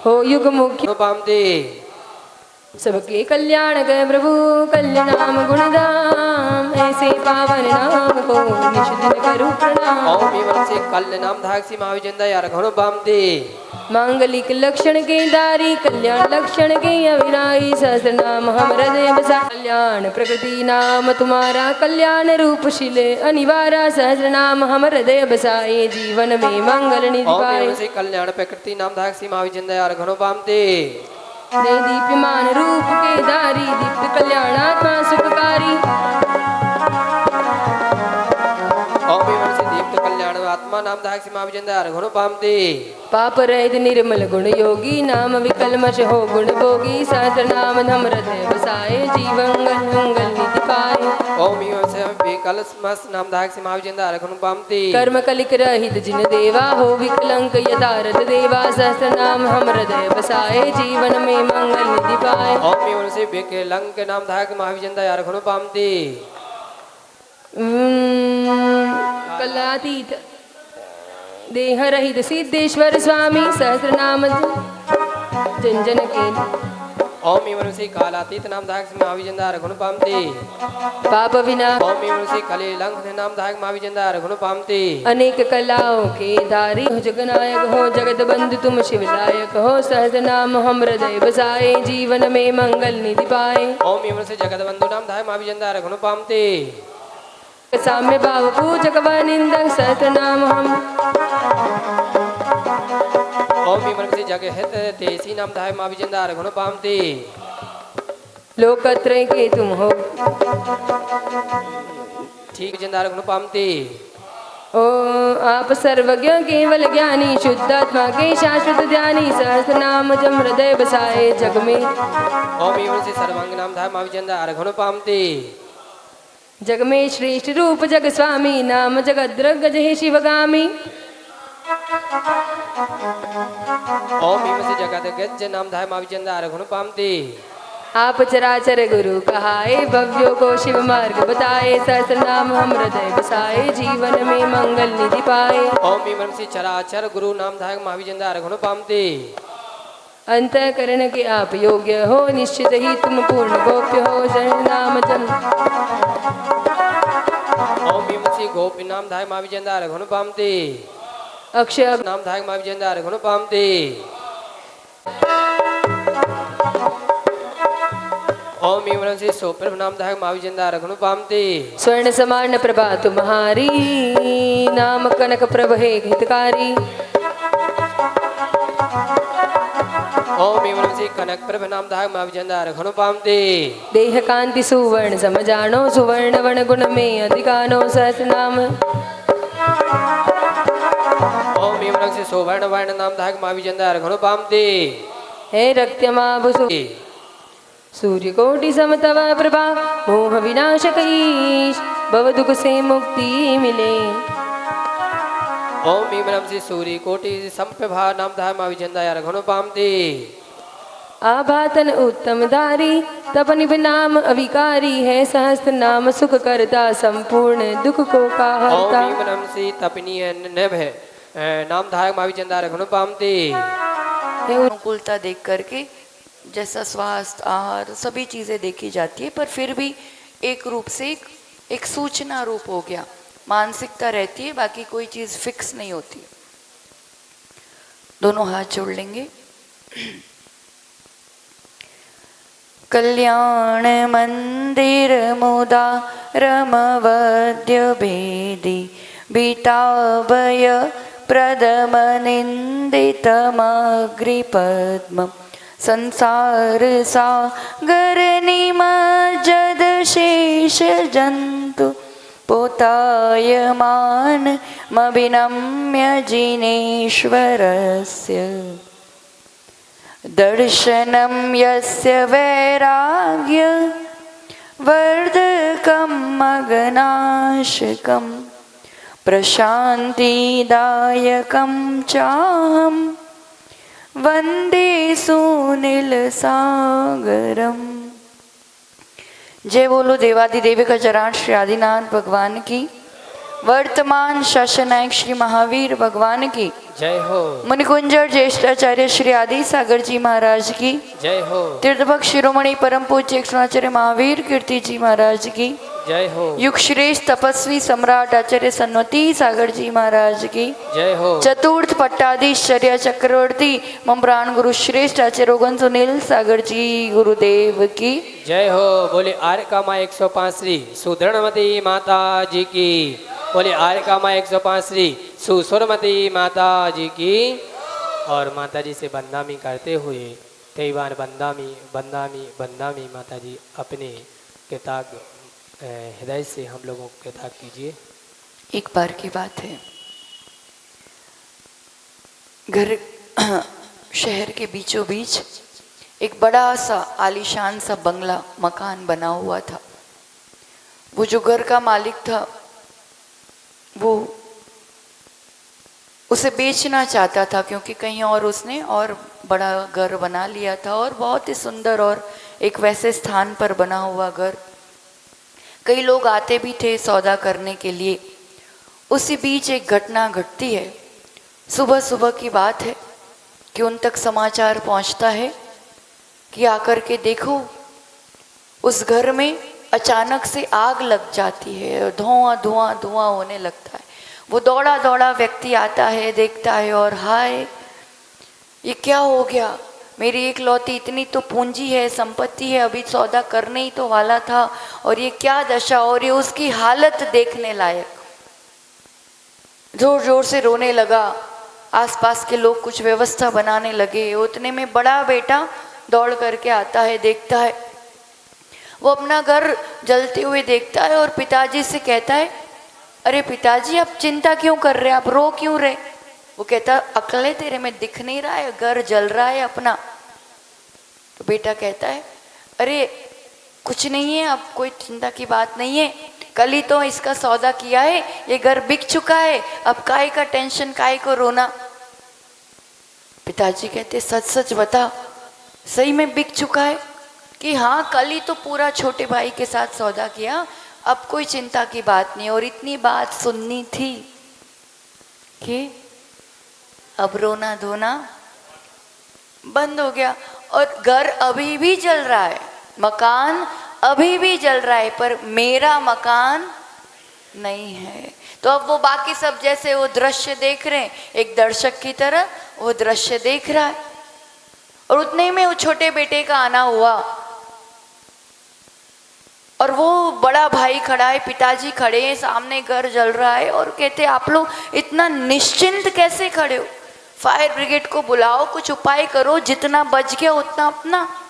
हो युग मुख्य पामते। सबके कल्याण गए प्रभु कल्याणाम गुणधाम ऐसे पावन नाम को निश दिन करूं प्रणाम। ओम से कल नामधाग सी महाविजंदा रघुनु पामते। मांगलिक लक्षण के दारी कल्याण लक्षण के अविनाई सहस्र नाम हम हृदय बसा। कल्याण प्रकृति नाम तुम्हारा कल्याण रूप शिले अनिवार्य सहस्र नाम हम हृदय बसाए जीवन में मंगल निधि पाए। ओम से कल्याण प्रकृति नामधाग सी महाविजंदा रघुनु पामते। दे दीप्यमान रूप के दारी दीप्त कल्याणात्मा सुखकारी। ओम से दीप्त कल्याण आत्मा नामधाग सी महाविजंदा रघुनु पामते। पाप रहित निर्मल गुण योगी नाम विकलमश हो गुण भोगी सहस्र नाम हम हृदय बसाए जीवन मंगल निधि पाए। ओम से विकलमश नामधाग सी महाविजंदा रघुनु पामते। कर्म कलिक रहित जिन देवा हो विकलंक यथारथ देवा सहस्र नाम हम हृदय बसाए जीवन में मंगल निधि पाए। ओम से विकलंक नामधाग महाविजंदा रघुनु पामते। कलातीत देह रहित सिद्धेश्वर स्वामी सहस्र नाम जन जन के। ओम से कालातीत नामधाग सी महाविजंदा रघुनु पामते। पाप विना ओम से कले लंघ नामधाग महाविजंदा रघुनु पामते। अनेक कलाओं के धारी हो जगनायक हो जगत बंधु तुम शिवलायक हो सहस्र नाम हम हृदय बसाए जीवन में मंगल निधि पाए। ओम से जगत बंधु नामधाग महाविजंदा रघुनु पामते। साम्य भाव पूजक व निंदक सहस्र नाम हम। ओम से जग हित तेसी नामधाग महाविजंदा रघुनु पामते। लोकत्रय के तुम हो ठीक जिंदा रघुनु पामते। ओ आप सर्वज्ञ केवल ज्ञानी शुद्धात्मा के शाश्वत ध्यानी सहस्र नाम जम हृदय बसाए जग में। ओम से सर्वांग नामधाग महाविजंदा रघुनु पामते। जग में श्रेष्ठ रूप जग स्वामी नाम जगद्रग जय शिवगामी। ओम से जगत गज नामधाग महाविजंदा रघुनु पामते। आप चराचर गुरु कहाए भव्यों को शिव मार्ग बताए सहस्र नाम हम हृदय बसाए जीवन में मंगल निधि पाए। ओम से चराचर गुरु नामधाग महाविजंदा रघुनु पामते। अंतःकरण के आप योग्य हो निश्चित ही तुम पूर्ण गोप्य हो शरण नाम जन। ओम से गोपी नामधाग महाविजंदा रघुनु पामते। अक्षय नामधाग महाविजंदा रघुनु पामते। ओम से सोप्रभ नामधाग महाविजंदा रघुनु पामते। स्वर्ण समान प्रभा तुम्हारी नाम कनक प्रभ है हितकारी। ओम से कनक प्रभ नामधाग महाविजंदा रघुनु पामते। देह कांति सुवर्ण समझानो सुवर्ण वर्ण गुण में अधिकानो सहस्र नाम। ओम से सोवर्ण वर्ण नामधाग महाविजंदा रघुनु पामते। हे रक्त्यमाभु सूर्य कोटि समतव प्रभा मोह विनाशक ईश भव दुख से मुक्ति मिले। ओम से सूर्य कोटि संप्रभा नामधाग महाविजंदा रघुनु पामते। आभातन उत्तम धारी तपनिभ नाम अविकारी है सहस्त्र नाम सुख करता संपूर्ण दुख को काहरता। ओम से तपनी नभ नामधाग महाविजंदा रघुनु पामते। अनुकूलता देख करके जैसा स्वास्थ्य आहार सभी चीज़ें देखी जाती है, पर फिर भी एक रूप से एक सूचना रूप हो गया, मानसिकता रहती है, बाकी कोई चीज़ फिक्स नहीं होती। दोनों हाथ जोड़ लेंगे। कल्याण मंदिर मुदा रमवद्य भेदी बीताभय प्रदम निंदितमग्रिपद्म संसार सागर निमज्जद शेष जंतु पोतायमान मभिनम्य जिनेश्वरस्य दर्शनं यस्य वैराग्य वर्धकं मगनाशकं प्रशान्तिदायकं चाहं वंदे सुनील सागरम। जय बोलो देवादिदेव गजराज श्री आदिनाथ भगवान की, वर्तमान शासनायक श्री महावीर भगवान की जय हो। मुनिकुंजर ज्येष्ठाचार्य श्री आदि सागर जी महाराज की जय हो। तीर्थभक्त शिरोमणि परम पूज्य कृष्णाचार्य महावीर कीर्ति जी महाराज की जय हो। युग श्रेष्ठ तपस्वी सम्राट आचार्य सन्वती सागर जी महाराज की जय हो। चतुर्थ पट्टाधीश्चर्य चक्रवर्ती मम प्राण गुरु श्रेष्ठ आचार्य रोगन सुनील सागर जी गुरुदेव की जय हो। बोले आर्य कामा 105 श्री सुदृढ़मती माता जी की। बोले आर्य कामा 105 श्री सुसुरमती माता जी की। और माता जी से बंदामी करते हुए कई बार बंदामी बंदामी बंदामी माता जी अपने कृतज्ञ हृदय से हम लोगों को कृतज्ञ कीजिए। एक बार की बात है, घर शहर के बीचों बीच एक बड़ा सा आलीशान सा बंगला मकान बना हुआ था। वो जो घर का मालिक था वो उसे बेचना चाहता था, क्योंकि कहीं और उसने और बड़ा घर बना लिया था और बहुत ही सुंदर और एक वैसे स्थान पर बना हुआ घर। कई लोग आते भी थे सौदा करने के लिए। उसी बीच एक घटना घटती है। सुबह सुबह की बात है कि उन तक समाचार पहुंचता है कि आकर के देखो उस घर में अचानक से आग लग जाती है और धुआं धुआं धुआं होने लगता है। वो दौड़ा दौड़ा व्यक्ति आता है, देखता है और हाय ये क्या हो गया, मेरी एक लौती इतनी तो पूंजी है, संपत्ति है, अभी सौदा करने ही तो वाला था और ये क्या दशा। और ये उसकी हालत देखने लायक। जोर जोर से रोने लगा। आसपास के लोग कुछ व्यवस्था बनाने लगे। उतने में बड़ा बेटा दौड़ करके आता है, देखता है। वो अपना घर जलते हुए देखता है और पिताजी से कहता है, अरे पिताजी आप चिंता क्यों कर रहे हैं, आप रो क्यों रहे। वो कहता अकल है तेरे में, दिख नहीं रहा है, घर जल रहा है अपना। तो बेटा कहता है अरे कुछ नहीं है, अब कोई चिंता की बात नहीं है, कल ही तो इसका सौदा किया है, ये घर बिक चुका है, अब काहे का टेंशन, काहे को रोना। पिताजी कहते सच सच बता, सही में बिक चुका है। कि हाँ कल ही तो पूरा छोटे भाई के साथ सौदा किया, अब कोई चिंता की बात नहीं। और इतनी बात सुननी थी कि अब रोना धोना बंद हो गया और घर अभी भी जल रहा है, मकान अभी भी जल रहा है, पर मेरा मकान नहीं है। तो अब वो बाकी सब जैसे वो दृश्य देख रहे हैं, एक दर्शक की तरह वो दृश्य देख रहा है। और उतने में वो छोटे बेटे का आना हुआ और वो बड़ा भाई खड़ा है, पिताजी खड़े हैं, सामने घर जल रहा है और कहते आप लोग इतना निश्चिंत कैसे खड़े हो, फायर ब्रिगेड को बुलाओ, कुछ उपाय करो, जितना बच गया उतना अपना।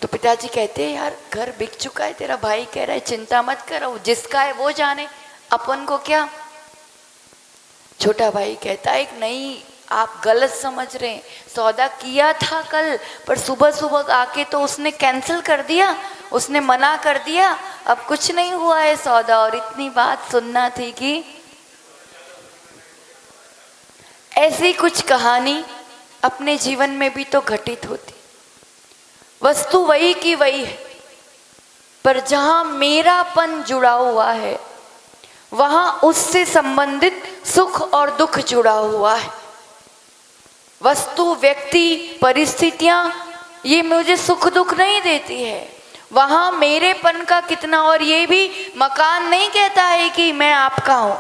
तो पिताजी कहते हैं यार घर बिक चुका है, तेरा भाई कह रहा है चिंता मत करो, जिसका है वो जाने, अपन को क्या। छोटा भाई कहता है नहीं आप गलत समझ रहे हैं, सौदा किया था कल, पर सुबह सुबह आके तो उसने कैंसिल कर दिया, उसने मना कर दिया, अब कुछ नहीं हुआ है सौदा। और इतनी बात सुनना थी कि ऐसी कुछ कहानी अपने जीवन में भी तो घटित होती। वस्तु वही की वही है, पर जहां मेरापन जुड़ा हुआ है वहां उससे संबंधित सुख और दुख जुड़ा हुआ है। वस्तु, व्यक्ति, परिस्थितियां ये मुझे सुख दुख नहीं देती है, वहां मेरेपन का कितना। और ये भी मकान नहीं कहता है कि मैं आपका हूं,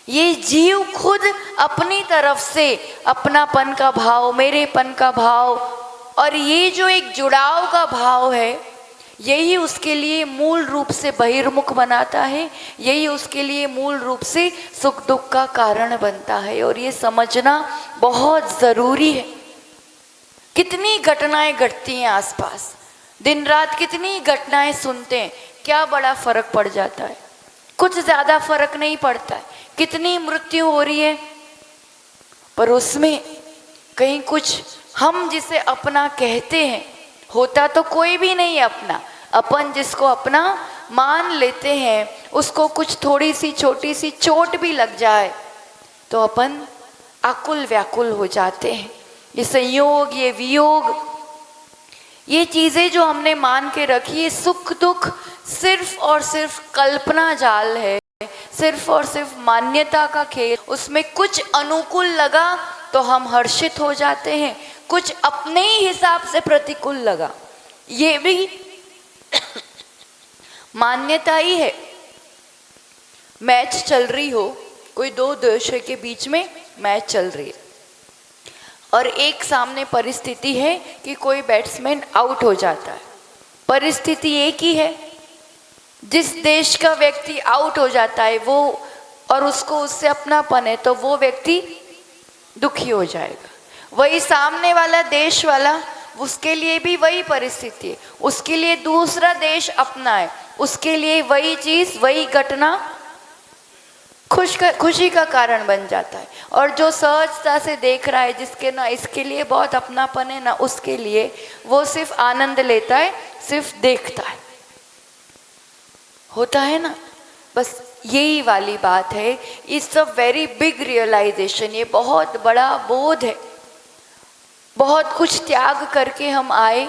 ये जीव खुद अपनी तरफ से अपनापन का भाव, मेरेपन का भाव, और ये जो एक जुड़ाव का भाव है, यही उसके लिए मूल रूप से बहिर्मुख बनाता है, यही उसके लिए मूल रूप से सुख दुख का कारण बनता है। और ये समझना बहुत ज़रूरी है कितनी घटनाएं घटती हैं आसपास, दिन रात कितनी घटनाएं सुनते हैं, क्या बड़ा फर्क पड़ जाता है? कुछ ज्यादा फर्क नहीं पड़ता है। कितनी मृत्यु हो रही है, पर उसमें कहीं कुछ हम जिसे अपना कहते हैं, होता तो कोई भी नहीं है अपना, अपन जिसको अपना मान लेते हैं, उसको कुछ थोड़ी सी छोटी सी चोट भी लग जाए तो अपन आकुल व्याकुल हो जाते हैं। ये संयोग, ये वियोग, ये चीजें जो हमने मान के रखी है, सुख दुख सिर्फ और सिर्फ कल्पना जाल है, सिर्फ और सिर्फ मान्यता का खेल। उसमें कुछ अनुकूल लगा तो हम हर्षित हो जाते हैं, कुछ अपने ही हिसाब से प्रतिकूल लगा, ये भी मान्यता ही है। मैच चल रही हो, कोई दो देशों के बीच में मैच चल रही है और एक सामने परिस्थिति है कि कोई बैट्समैन आउट हो जाता है। परिस्थिति एक ही है, जिस देश का व्यक्ति आउट हो जाता है वो और उसको उससे अपनापन है तो वो व्यक्ति दुखी हो जाएगा। वही सामने वाला देश वाला, उसके लिए भी वही परिस्थिति है, उसके लिए दूसरा देश अपना है, उसके लिए वही चीज, वही घटना खुशी का कारण बन जाता है। और जो सहजता से देख रहा है, जिसके ना इसके लिए बहुत अपनापन है ना उसके लिए, वो सिर्फ आनंद लेता है, सिर्फ देखता है। होता है ना, बस यही वाली बात है। It's a very big realisation, ये बहुत बड़ा बोध है। बहुत कुछ त्याग करके हम आए,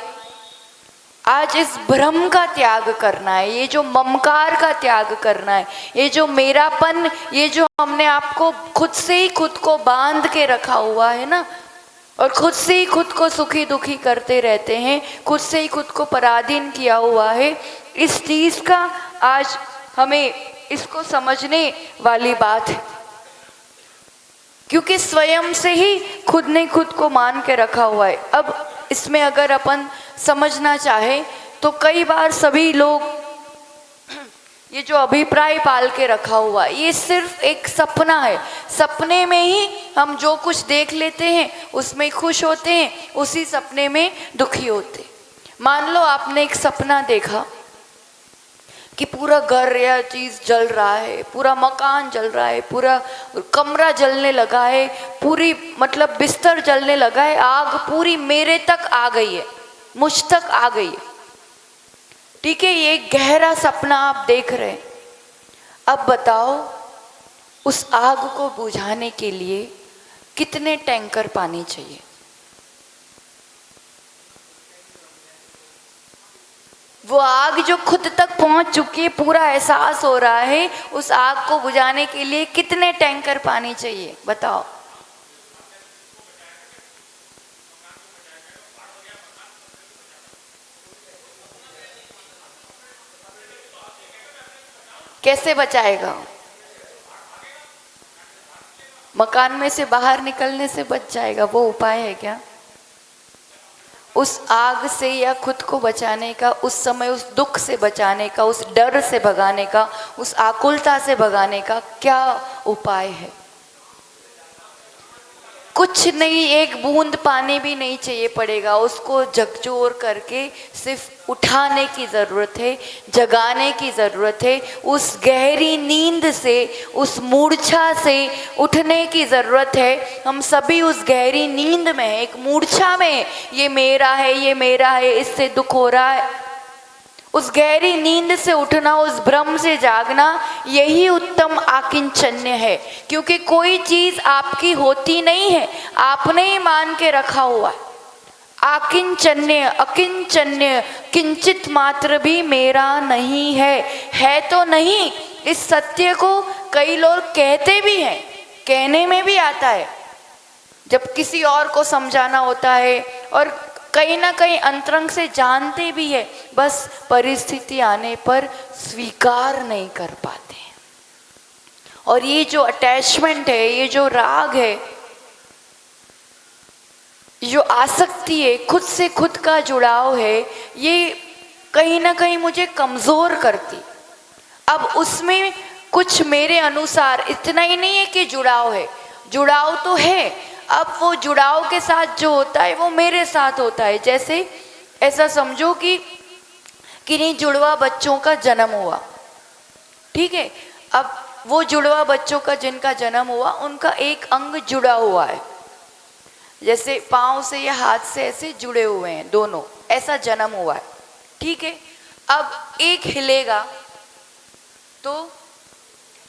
आज इस भ्रम का त्याग करना है, ये जो ममकार का त्याग करना है, ये जो मेरापन, ये जो हमने आपको खुद से ही खुद को बांध के रखा हुआ है ना, और खुद से ही खुद को सुखी दुखी करते रहते हैं, खुद से ही खुद को पराधीन किया हुआ है। इस चीज का आज हमें इसको समझने वाली बात है, क्योंकि स्वयं से ही खुद ने खुद को मान के रखा हुआ है। अब इसमें अगर अपन समझना चाहे तो कई बार सभी लोग ये जो अभिप्राय पाल के रखा हुआ, ये सिर्फ एक सपना है। सपने में ही हम जो कुछ देख लेते हैं उसमें खुश होते हैं, उसी सपने में दुखी होते हैं। मान लो आपने एक सपना देखा कि पूरा घर या चीज जल रहा है, पूरा मकान जल रहा है, पूरा कमरा जलने लगा है, पूरी मतलब बिस्तर जलने लगा है, आग पूरी मेरे तक आ गई है, मुझ तक आ गई है। ठीक है, ये गहरा सपना आप देख रहे हैं। अब बताओ, उस आग को बुझाने के लिए कितने टैंकर पानी चाहिए? वो आग जो खुद तक पहुंच चुकी है, पूरा एहसास हो रहा है, उस आग को बुझाने के लिए कितने टैंकर पानी चाहिए बताओ? कैसे बचाएगा? मकान में से बाहर निकलने से बच जाएगा, वो उपाय है क्या? उस आग से या खुद को बचाने का, उस समय उस दुख से बचाने का, उस डर से भगाने का, उस आकुलता से भगाने का क्या उपाय है? कुछ नहीं, एक बूंद पानी भी नहीं चाहिए पड़ेगा, उसको झकझोर करके सिर्फ उठाने की ज़रूरत है, जगाने की ज़रूरत है। उस गहरी नींद से, उस मूर्छा से उठने की ज़रूरत है। हम सभी उस गहरी नींद में है, एक मूर्छा में है, ये मेरा है, ये मेरा है, इससे दुख हो रहा है। उस गहरी नींद से उठना, उस भ्रम से जागना, यही उत्तम आकिंचन्य है। क्योंकि कोई चीज आपकी होती नहीं है, आपने ही मान के रखा हुआ है। आकिंचन्य, अकिंचन्य, किंचित मात्र भी मेरा नहीं है तो नहीं। इस सत्य को कई लोग कहते भी हैं, कहने में भी आता है जब किसी और को समझाना होता है, और कहीं ना कहीं अंतरंग से जानते भी है, बस परिस्थिति आने पर स्वीकार नहीं कर पाते। और ये जो अटैचमेंट है, ये जो राग है, जो आसक्ति है, खुद से खुद का जुड़ाव है, ये कहीं ना कहीं मुझे कमजोर करती। अब उसमें कुछ मेरे अनुसार इतना ही नहीं है कि जुड़ाव है, जुड़ाव तो है। अब वो जुड़ाव के साथ जो होता है वो मेरे साथ होता है। जैसे ऐसा समझो कि किन्हीं जुड़वा बच्चों का जन्म हुआ, ठीक है। अब वो जुड़वा बच्चों का जिनका जन्म हुआ उनका एक अंग जुड़ा हुआ है, जैसे पाँव से या हाथ से ऐसे जुड़े हुए हैं दोनों, ऐसा जन्म हुआ है, ठीक है। अब एक हिलेगा तो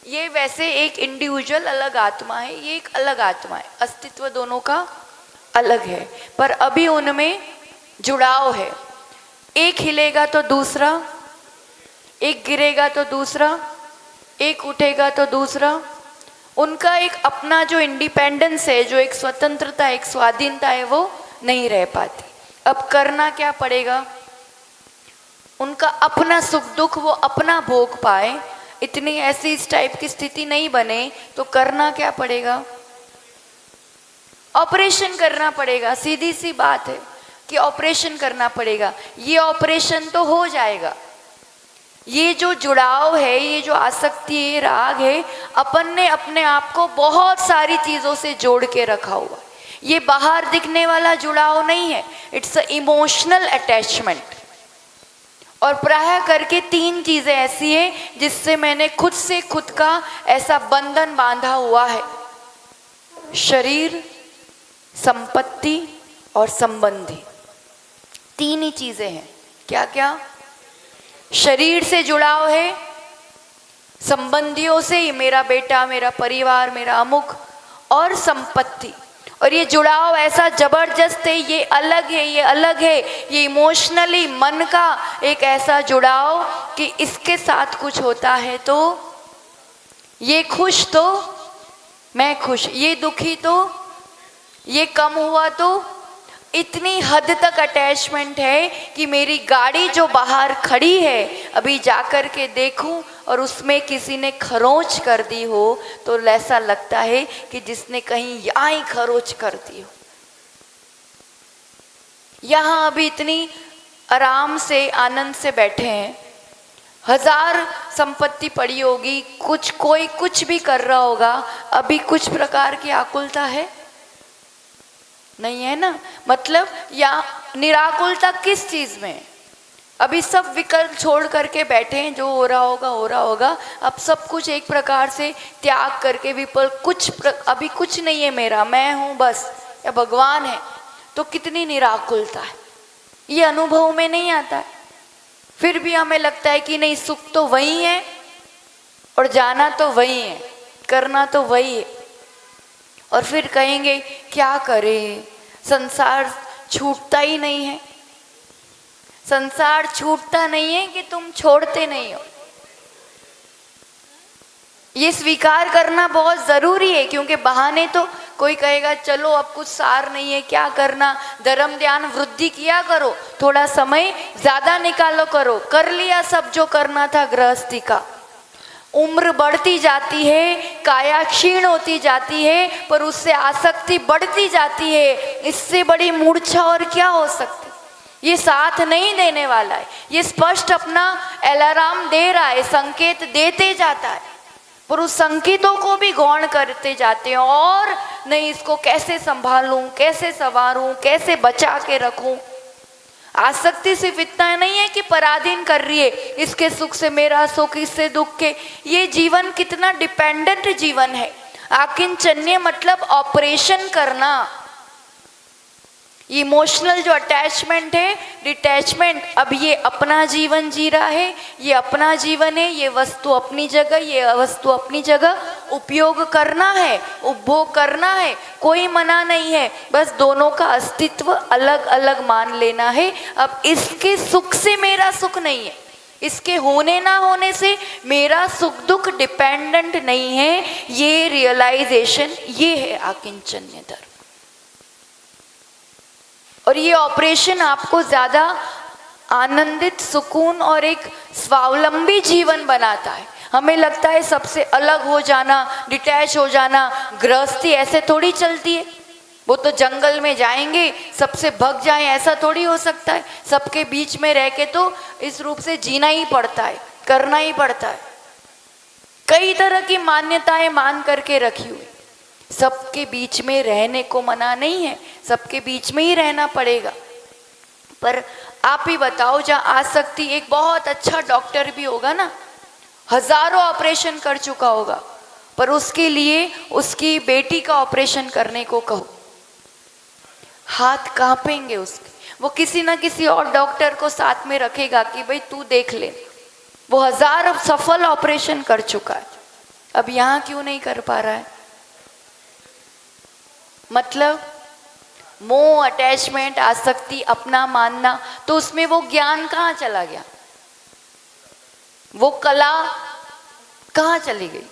ये वैसे एक इंडिविजुअल अलग आत्मा है, ये एक अलग आत्मा है, अस्तित्व दोनों का अलग है, पर अभी उनमें जुड़ाव है। एक हिलेगा तो दूसरा, एक गिरेगा तो दूसरा, एक उठेगा तो दूसरा। उनका एक अपना जो इंडिपेंडेंस है, जो एक स्वतंत्रता, एक स्वाधीनता है, वो नहीं रह पाती। अब करना क्या पड़ेगा, उनका अपना सुख दुख वो अपना भोग पाए, इतनी ऐसी इस टाइप की स्थिति नहीं बने, तो करना क्या पड़ेगा, ऑपरेशन करना पड़ेगा। सीधी सी बात है कि ऑपरेशन करना पड़ेगा। ये ऑपरेशन तो हो जाएगा। ये जो जुड़ाव है, ये जो आसक्ति है, राग है, अपन ने अपने आप को बहुत सारी चीज़ों से जोड़ के रखा हुआ है। ये बाहर दिखने वाला जुड़ाव नहीं है, इट्स अ इमोशनल अटैचमेंट। और प्रायः करके 3 चीज़ें ऐसी हैं जिससे मैंने खुद से खुद का ऐसा बंधन बांधा हुआ है, शरीर, संपत्ति और संबंधी। 3 ही चीज़ें हैं। क्या क्या? शरीर से जुड़ाव है, संबंधियों से, मेरा बेटा, मेरा परिवार, मेरा अमुक, और संपत्ति। और ये जुड़ाव ऐसा जबरदस्त है, ये अलग है, ये अलग है, ये इमोशनली मन का एक ऐसा जुड़ाव कि इसके साथ कुछ होता है तो ये खुश तो मैं खुश, ये दुखी तो ये कम हुआ तो। इतनी हद तक अटैचमेंट है कि मेरी गाड़ी जो बाहर खड़ी है, अभी जाकर के देखूं और उसमें किसी ने खरोंच कर दी हो तो ऐसा लगता है कि जिसने कहीं यहाँ ही खरोंच कर दी हो। यहाँ अभी इतनी आराम से आनंद से बैठे हैं, 1000 संपत्ति पड़ी होगी, कोई कुछ भी कर रहा होगा, अभी कुछ प्रकार की आकुलता है नहीं है ना। मतलब या निराकुलता किस चीज में? अभी सब विकल्प छोड़ करके बैठे हैं, जो हो रहा होगा हो रहा होगा। अब सब कुछ एक प्रकार से त्याग करके विकल्प अभी कुछ नहीं है मेरा, मैं हूँ बस, या भगवान है, तो कितनी निराकुलता है, ये अनुभव में नहीं आता है। फिर भी हमें लगता है कि नहीं, सुख तो वही है और जाना तो वही है, करना तो वही है। और फिर कहेंगे क्या करें, संसार छूटता ही नहीं है। संसार छूटता नहीं है कि तुम छोड़ते नहीं हो, ये स्वीकार करना बहुत ज़रूरी है। क्योंकि बहाने तो कोई कहेगा चलो अब कुछ सार नहीं है, क्या करना, धर्म ध्यान वृद्धि किया करो, थोड़ा समय ज़्यादा निकालो करो, कर लिया सब जो करना था गृहस्थी का। उम्र बढ़ती जाती है, काया क्षीण होती जाती है, पर उससे आसक्ति बढ़ती जाती है। इससे बड़ी मूर्छा और क्या हो सकती? ये साथ नहीं देने वाला है, ये स्पष्ट अपना अलार्म दे रहा है, संकेत देते जाता है, पर उस संकेतों को भी गौण करते जाते हैं। और नहीं, इसको कैसे संभालूं, कैसे संवारूं, कैसे बचा के रखूं। आसक्ति सिर्फ इतना नहीं है कि पराधीन कर रही है, इसके सुख से मेरा सुख, इससे दुख के। ये जीवन कितना डिपेंडेंट जीवन है। आकिंचन्य मतलब ऑपरेशन करना। इमोशनल जो अटैचमेंट है, डिटैचमेंट, अब ये अपना जीवन जी रहा है, ये अपना जीवन है, ये वस्तु अपनी जगह, ये वस्तु अपनी जगह, उपयोग करना है, उपभोग करना है, कोई मना नहीं है, बस दोनों का अस्तित्व अलग अलग मान लेना है। अब इसके सुख से मेरा सुख नहीं है, इसके होने ना होने से मेरा सुख दुख डिपेंडेंट नहीं है, ये रियलाइजेशन, ये है आकिंचन्य धर्म। और ये ऑपरेशन आपको ज़्यादा आनंदित, सुकून और एक स्वावलंबी जीवन बनाता है। हमें लगता है सबसे अलग हो जाना, डिटैच हो जाना, गृहस्थी ऐसे थोड़ी चलती है। वो तो जंगल में जाएंगे, सबसे भग जाएं, ऐसा थोड़ी हो सकता है। सबके बीच में रह के तो इस रूप से जीना ही पड़ता है, करना ही पड़ता है। कई तरह की मान्यताएं मान करके रखी हुई, सबके बीच में रहने को मना नहीं है, सबके बीच में ही रहना पड़ेगा। पर आप ही बताओ, जहाँ आसक्ति, एक बहुत अच्छा डॉक्टर भी होगा ना, हजारों ऑपरेशन कर चुका होगा, पर उसके लिए उसकी बेटी का ऑपरेशन करने को कहो, हाथ कांपेंगे उसके। वो किसी ना किसी और डॉक्टर को साथ में रखेगा कि भाई तू देख ले। वो हजार सफल ऑपरेशन कर चुका है, अब यहाँ क्यों नहीं कर पा रहा है? मतलब मोह, अटैचमेंट, आसक्ति, अपना मानना, तो उसमें वो ज्ञान कहाँ चला गया? वो कला कहाँ चली गई?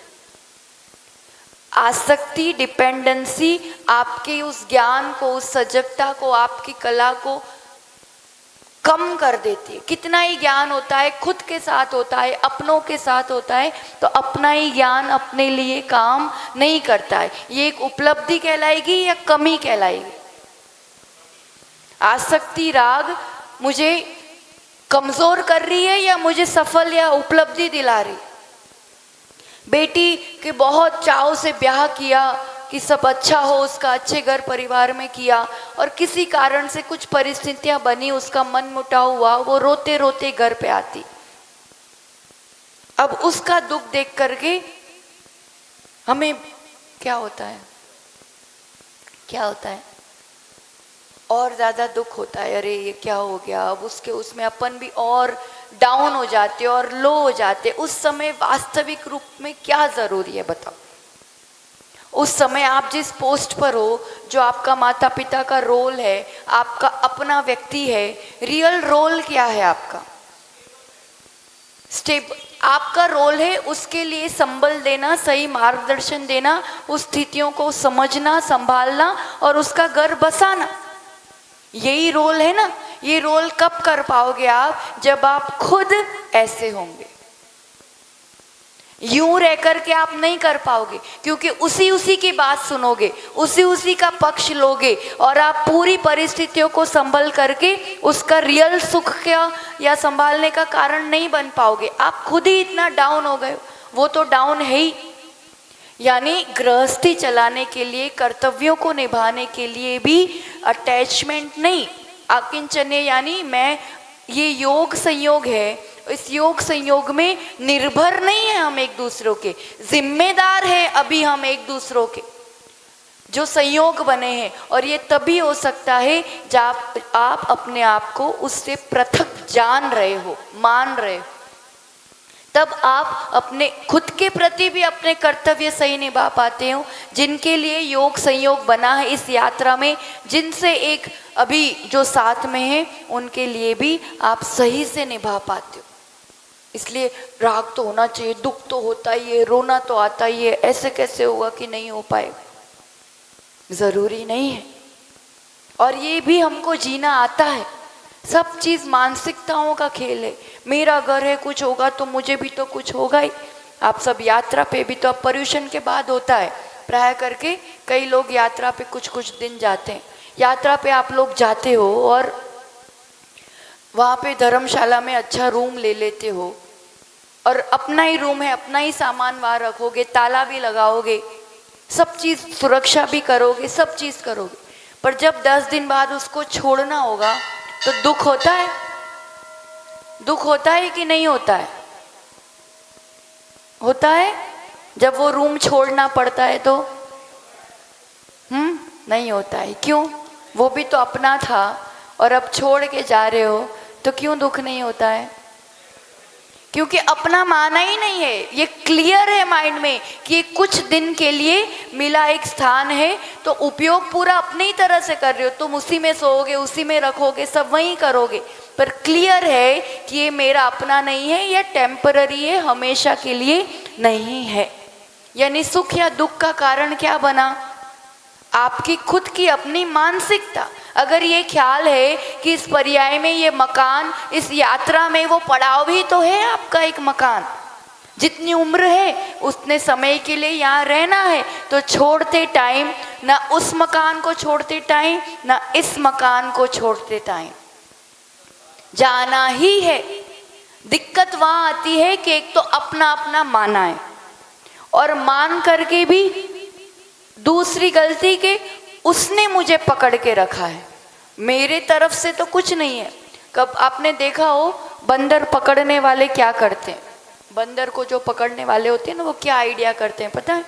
आसक्ति, डिपेंडेंसी आपके उस ज्ञान को, उस सजगता को, आपकी कला को कम कर देती है। कितना ही ज्ञान होता है, खुद के साथ होता है, अपनों के साथ होता है, तो अपना ही ज्ञान अपने लिए काम नहीं करता है। ये एक उपलब्धि कहलाएगी या कमी कहलाएगी? आसक्ति, राग मुझे कमजोर कर रही है या मुझे सफल या उपलब्धि दिला रही? बेटी के बहुत चाव से ब्याह किया कि सब अच्छा हो, उसका अच्छे घर परिवार में किया, और किसी कारण से कुछ परिस्थितियां बनी, उसका मन मुटाव हुआ, वो रोते रोते घर पे आती। अब उसका दुख देख करके हमें क्या होता है? क्या होता है? और ज़्यादा दुख होता है, अरे ये क्या हो गया। अब उसके उसमें अपन भी और डाउन हो जाते और लो हो जाते। उस समय वास्तविक रूप में क्या ज़रूरी है बताओ? उस समय आप जिस पोस्ट पर हो, जो आपका माता पिता का रोल है, आपका अपना व्यक्ति है, रियल रोल क्या है आपका? आपका रोल है उसके लिए संबल देना, सही मार्गदर्शन देना, उस स्थितियों को समझना, संभालना और उसका घर बसाना। यही रोल है ना। ये रोल कब कर पाओगे आप? जब आप खुद ऐसे होंगे। यूं रह करके आप नहीं कर पाओगे, क्योंकि उसी की बात सुनोगे, उसी का पक्ष लोगे, और आप पूरी परिस्थितियों को संभल करके उसका रियल सुख क्या या संभालने का कारण नहीं बन पाओगे। आप खुद ही इतना डाउन हो गए, वो तो डाउन है ही। यानी गृहस्थी चलाने के लिए, कर्तव्यों को निभाने के लिए भी अटैचमेंट नहीं, आकिंचन्य, यानी मैं, ये योग संयोग है। इस योग संयोग में निर्भर नहीं है हम एक दूसरों के, जिम्मेदार है अभी हम एक दूसरों के, जो संयोग बने हैं। और ये तभी हो सकता है जब आप अपने आप को उससे पृथक जान रहे हो, मान रहे हो। तब आप अपने खुद के प्रति भी अपने कर्तव्य सही निभा पाते हो, जिनके लिए योग संयोग बना है इस यात्रा में, जिनसे एक अभी जो साथ में है उनके लिए भी आप सही से निभा पाते हो। इसलिए राग तो होना चाहिए, दुख तो होता ही है, रोना तो आता ही है, ऐसे कैसे होगा कि नहीं हो पाएगा? जरूरी नहीं है। और ये भी हमको जीना आता है। सब चीज मानसिकताओं का खेल है। मेरा घर है, कुछ होगा तो मुझे भी तो कुछ होगा ही। आप सब यात्रा पे भी तो, अब पर्यूषण के बाद होता है प्राय करके, कई लोग यात्रा पे कुछ दिन जाते हैं। यात्रा पे आप लोग जाते हो और वहाँ पे धर्मशाला में अच्छा रूम ले लेते हो, और अपना ही रूम है, अपना ही सामान वहाँ रखोगे, ताला भी लगाओगे, सब चीज़ सुरक्षा भी करोगे, सब चीज़ करोगे। पर जब 10 दिन बाद उसको छोड़ना होगा तो दुख होता है। दुख होता है कि नहीं होता है? होता है। जब वो रूम छोड़ना पड़ता है तो नहीं होता है। क्यों? वो भी तो अपना था और अब छोड़ के जा रहे हो, तो क्यों दुख नहीं होता है? क्योंकि अपना माना ही नहीं है। ये क्लियर है माइंड में कि कुछ दिन के लिए मिला एक स्थान है, तो उपयोग पूरा अपनी ही तरह से कर रहे हो। तुम उसी में सोओगे, उसी में रखोगे, सब वहीं करोगे, पर क्लियर है कि ये मेरा अपना नहीं है, ये टेम्पररी है, हमेशा के लिए नहीं है। यानी सुख या दुख का कारण क्या बना? आपकी खुद की अपनी मानसिकता। अगर ये ख्याल है कि इस पर्याय में ये मकान, इस यात्रा में वो पड़ाव भी तो है आपका एक मकान, जितनी उम्र है उतने समय के लिए यहाँ रहना है, तो छोड़ते टाइम ना उस मकान को छोड़ते टाइम, ना इस मकान को छोड़ते टाइम जाना ही है। दिक्कत वहाँ आती है कि एक तो अपना अपना माना है, और मान करके भी दूसरी गलती कि उसने मुझे पकड़ के रखा है, मेरे तरफ से तो कुछ नहीं है। कब आपने देखा हो बंदर पकड़ने वाले क्या करते हैं? बंदर को जो पकड़ने वाले होते हैं ना, वो क्या आइडिया करते हैं पता है?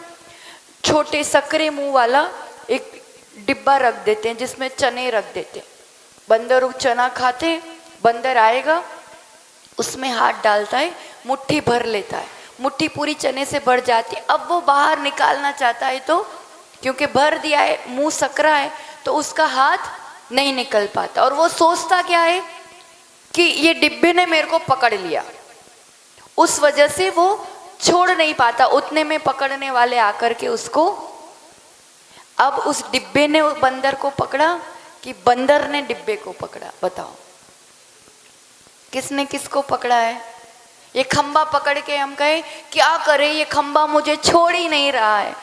छोटे सकरे मुंह वाला एक डिब्बा रख देते हैं जिसमें चने रख देते हैं। बंदर वो चना खाते हैं, बंदर आएगा उसमें हाथ डालता है, मुट्ठी भर लेता है, मुट्ठी पूरी चने से भर जाती है। अब वो बाहर निकालना चाहता है तो क्योंकि भर दिया है, मुंह सकरा है, तो उसका हाथ नहीं निकल पाता। और वो सोचता क्या है कि ये डिब्बे ने मेरे को पकड़ लिया, उस वजह से वो छोड़ नहीं पाता। उतने में पकड़ने वाले आकर के उसको, अब उस डिब्बे ने बंदर को पकड़ा कि बंदर ने डिब्बे को पकड़ा? बताओ किसने किसको पकड़ा है? ये खंबा पकड़ के हम कहे क्या करे, ये खंबा मुझे छोड़ ही नहीं रहा है,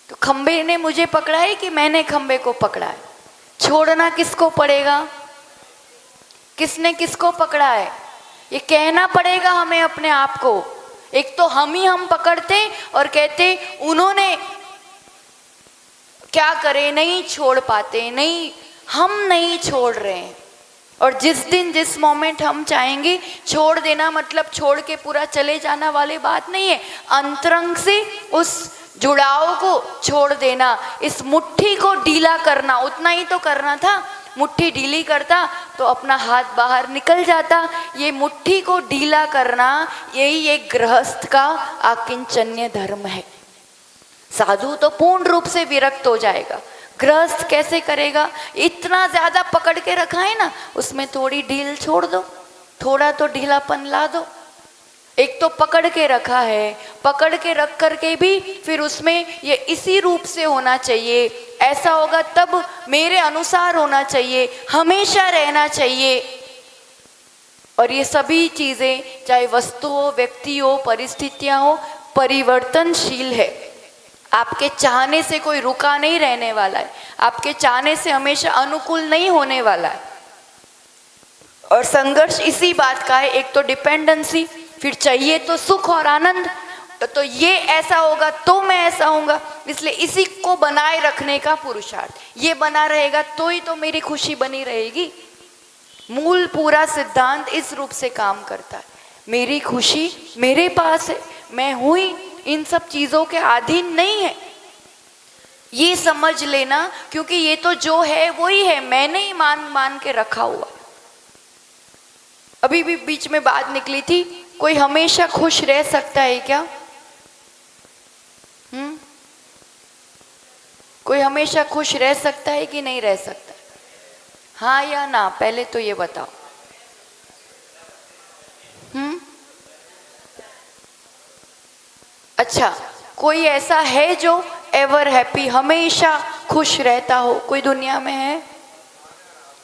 तो खंबे ने मुझे पकड़ा है कि मैंने खंबे को पकड़ा है? छोड़ना किसको पड़ेगा? किसने किसको पकड़ा है? ये कहना पड़ेगा हमें अपने आप को। एक तो हम पकड़ते और कहते उन्होंने, क्या करें, नहीं छोड़ पाते, नहीं हम नहीं छोड़ रहे हैं। और जिस दिन जिस मोमेंट हम चाहेंगे छोड़ देना, मतलब छोड़ के पूरा चले जाना वाली बात नहीं है, अंतरंग से उस जुड़ाव को छोड़ देना, इस मुट्ठी को ढीला करना, उतना ही तो करना था। मुट्ठी ढीली करता तो अपना हाथ बाहर निकल जाता। ये मुट्ठी को ढीला करना, यही एक गृहस्थ का आकिंचन्य धर्म है। साधु तो पूर्ण रूप से विरक्त हो जाएगा, गृहस्थ कैसे करेगा? इतना ज्यादा पकड़ के रखा है ना, उसमें थोड़ी ढील छोड़ दो, थोड़ा तो ढीलापन ला दो। एक तो पकड़ के रखा है, पकड़ के रख करके भी फिर उसमें ये इसी रूप से होना चाहिए, ऐसा होगा तब मेरे अनुसार होना चाहिए, हमेशा रहना चाहिए। और ये सभी चीजें, चाहे वस्तु हो, व्यक्ति हो, परिस्थितियां हो, परिवर्तनशील है। आपके चाहने से कोई रुका नहीं रहने वाला है, आपके चाहने से हमेशा अनुकूल नहीं होने वाला है। और संघर्ष इसी बात का है, एक तो डिपेंडेंसी, फिर चाहिए तो सुख और आनंद, तो ये ऐसा होगा तो मैं ऐसा होऊंगा, इसलिए इसी को बनाए रखने का पुरुषार्थ। ये बना रहेगा तो ही तो मेरी खुशी बनी रहेगी। मूल पूरा सिद्धांत इस रूप से काम करता है, मेरी खुशी मेरे पास है, मैं हूं ही, इन सब चीजों के अधीन नहीं है। ये समझ लेना, क्योंकि ये तो जो है वही है, मैंने ही मान के रखा हुआ। अभी भी बीच में बात निकली थी, कोई हमेशा खुश रह सकता है क्या? कोई हमेशा खुश रह सकता है कि नहीं रह सकता? हाँ या ना, पहले तो ये बताओ। अच्छा, कोई ऐसा है जो एवर हैप्पी, हमेशा खुश रहता हो, कोई दुनिया में है?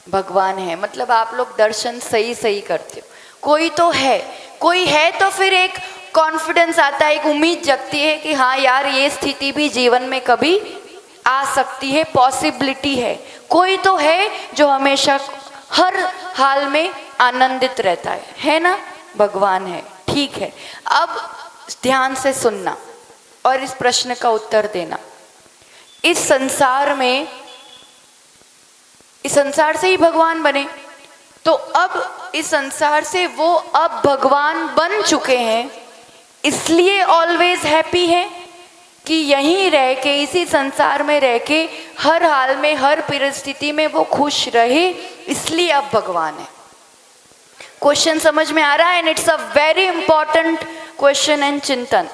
भगवान है, मतलब आप लोग दर्शन सही करते हो। कोई तो है, कोई है तो फिर एक कॉन्फिडेंस आता है, एक उम्मीद जगती है कि हाँ यार ये स्थिति भी जीवन में कभी आ सकती है, पॉसिबिलिटी है। कोई तो है जो हमेशा हर हाल में आनंदित रहता है ना? भगवान है। ठीक है, अब ध्यान से सुनना और इस प्रश्न का उत्तर देना। इस संसार में, इस संसार से ही भगवान बने, तो अब इस संसार से वो अब भगवान बन चुके हैं, इसलिए ऑलवेज हैप्पी है कि यहीं रह के, इसी संसार में रह के हर हाल में, हर परिस्थिति में वो खुश रहे, इसलिए अब भगवान है। क्वेश्चन समझ में आ रहा है? And it's a very important question and चिंतन।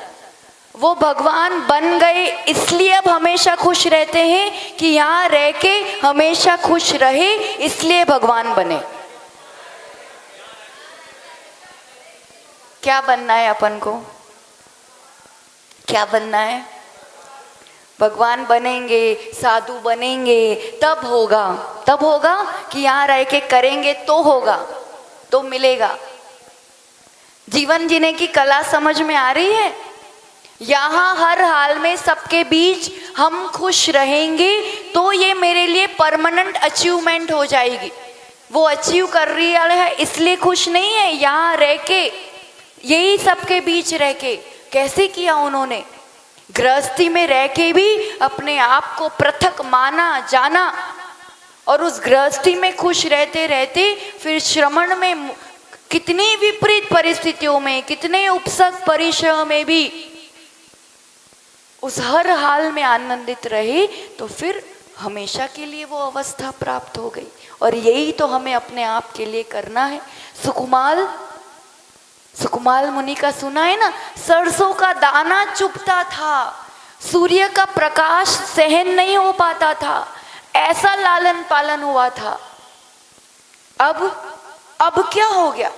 वो भगवान बन गए इसलिए अब हमेशा खुश रहते हैं कि यहाँ रह के हमेशा खुश रहे, इसलिए भगवान बने। क्या बनना है अपन को? क्या बनना है? भगवान बनेंगे, साधु बनेंगे, तब होगा कि यहाँ रह के करेंगे तो होगा, तो मिलेगा। जीवन जीने की कला समझ में आ रही है? यहाँ हर हाल में सबके बीच हम खुश रहेंगे तो ये मेरे लिए परमानेंट अचीवमेंट हो जाएगी। वो अचीव कर रही है इसलिए खुश नहीं है, यहाँ रह के, यही सबके बीच रह के। कैसे किया उन्होंने? गृहस्थी में रह के भी अपने आप को पृथक माना जाना, और उस गृहस्थी में खुश रहते रहते फिर श्रमण में कितनी विपरीत परिस्थितियों में, कितने उपसक परिश्रम में भी उस हर हाल में आनंदित रहे, तो फिर हमेशा के लिए वो अवस्था प्राप्त हो गई। और यही तो हमें अपने आप के लिए करना है। सुकुमाल मुनि का सुना है ना, सरसों का दाना चुभता था, सूर्य का प्रकाश सहन नहीं हो पाता था, ऐसा लालन पालन हुआ था। अब क्या हो गया?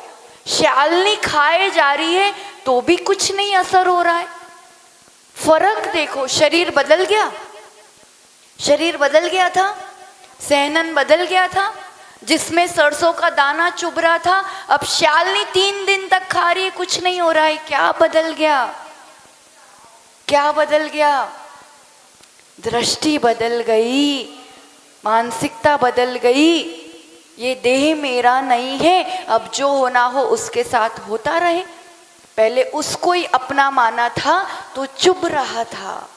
शालनी खाए जा रही है तो भी कुछ नहीं असर हो रहा है। फर्क देखो, शरीर बदल गया, शरीर बदल गया था, सहनन बदल गया था। जिसमें सरसों का दाना चुभ रहा था, अब शालनी 3 दिन तक खा रही है, कुछ नहीं हो रहा है। क्या बदल गया? क्या बदल गया? दृष्टि बदल गई, मानसिकता बदल गई। ये देह मेरा नहीं है, अब जो होना हो उसके साथ होता रहे। पहले उसको ही अपना माना था तो चुभ रहा था।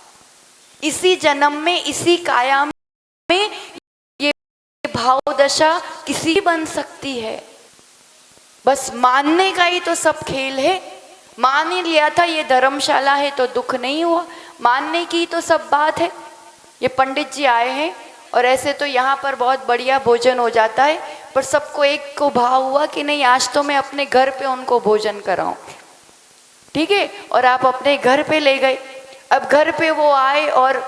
इसी जन्म में, इसी काया में ये भाव दशा किसी बन सकती है। बस मानने का ही तो सब खेल है। मान ही लिया था ये धर्मशाला है तो दुख नहीं हुआ, मानने की तो सब बात है। ये पंडित जी आए हैं और ऐसे तो यहाँ पर बहुत बढ़िया भोजन हो जाता है, पर सबको एक को भाव हुआ कि नहीं, आज तो मैं अपने घर पे उनको भोजन कराऊं। ठीक है, और आप अपने घर पे ले गए। अब घर पे वो आए और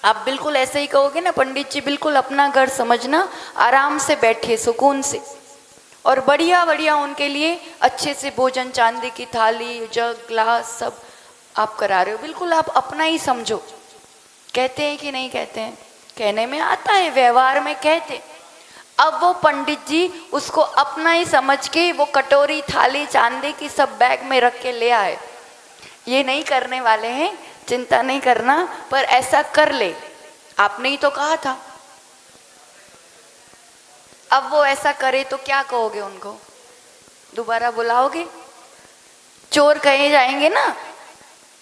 आप बिल्कुल ऐसे ही कहोगे ना, पंडित जी बिल्कुल अपना घर समझना, आराम से बैठिए सुकून से, और बढ़िया बढ़िया उनके लिए अच्छे से भोजन, चांदी की थाली, जग, ग्लास सब आप करा रहे हो, बिल्कुल आप अपना ही समझो। कहते हैं कि नहीं कहते हैं? कहने में आता है, व्यवहार में कहते। अब वो पंडित जी उसको अपना ही समझ के वो कटोरी, थाली, चांदी की सब बैग में रख के ले आए। ये नहीं करने वाले हैं, चिंता नहीं करना, पर ऐसा कर ले, आपने ही तो कहा था। अब वो ऐसा करे तो क्या कहोगे उनको? दोबारा बुलाओगे? चोर कहे जाएंगे ना,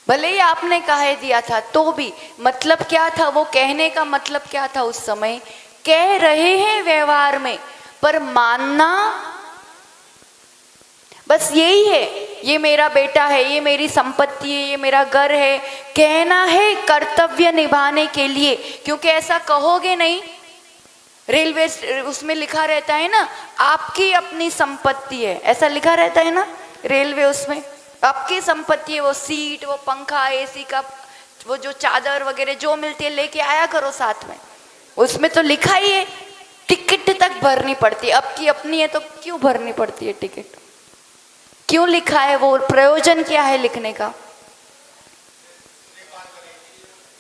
भले ही आपने कहे दिया था तो भी। मतलब क्या था? वो कहने का मतलब क्या था उस समय? कह रहे हैं व्यवहार में, पर मानना बस यही है, ये मेरा बेटा है, ये मेरी संपत्ति है, ये मेरा घर है। कहना है कर्तव्य निभाने के लिए, क्योंकि ऐसा कहोगे नहीं। रेलवे उसमें लिखा रहता है ना, आपकी अपनी संपत्ति है, ऐसा लिखा रहता है ना रेलवे उसमें, आपकी संपत्ति है। वो सीट, वो पंखा, एसी का वो जो चादर वगैरह जो मिलती है लेके आया करो साथ में, उसमें तो लिखा ही है। टिकट तक भरनी पड़ती है, अब की अपनी है तो क्यों भरनी पड़ती है टिकट? क्यों लिखा है? वो प्रयोजन क्या है लिखने का?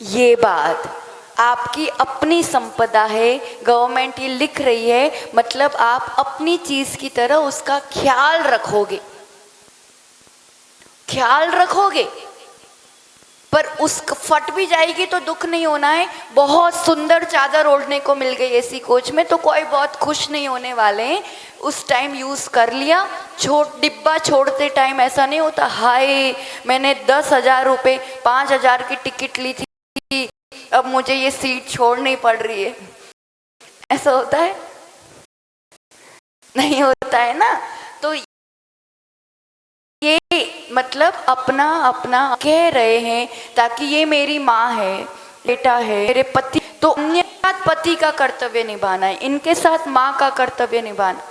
ये बात आपकी अपनी संपदा है, गवर्नमेंट ये लिख रही है, मतलब आप अपनी चीज की तरह उसका ख्याल रखोगे, ख्याल रखोगे। पर उस फट भी जाएगी तो दुख नहीं होना है। बहुत सुंदर चादर ओढ़ने को मिल गई एसी कोच में तो कोई बहुत खुश नहीं होने वाले हैं। उस टाइम यूज कर लिया, डिब्बा छोड़ते टाइम ऐसा नहीं होता, हाय मैंने 10,000 रुपये 5,000 की टिकट ली थी, अब मुझे ये सीट छोड़नी पड़ रही है। ऐसा होता है? नहीं होता है ना। तो ये मतलब अपना अपना कह रहे हैं, ताकि ये मेरी माँ है, बेटा है, मेरे पति, तो अन्य साथ पति का कर्तव्य निभाना है, इनके साथ माँ का कर्तव्य निभाना।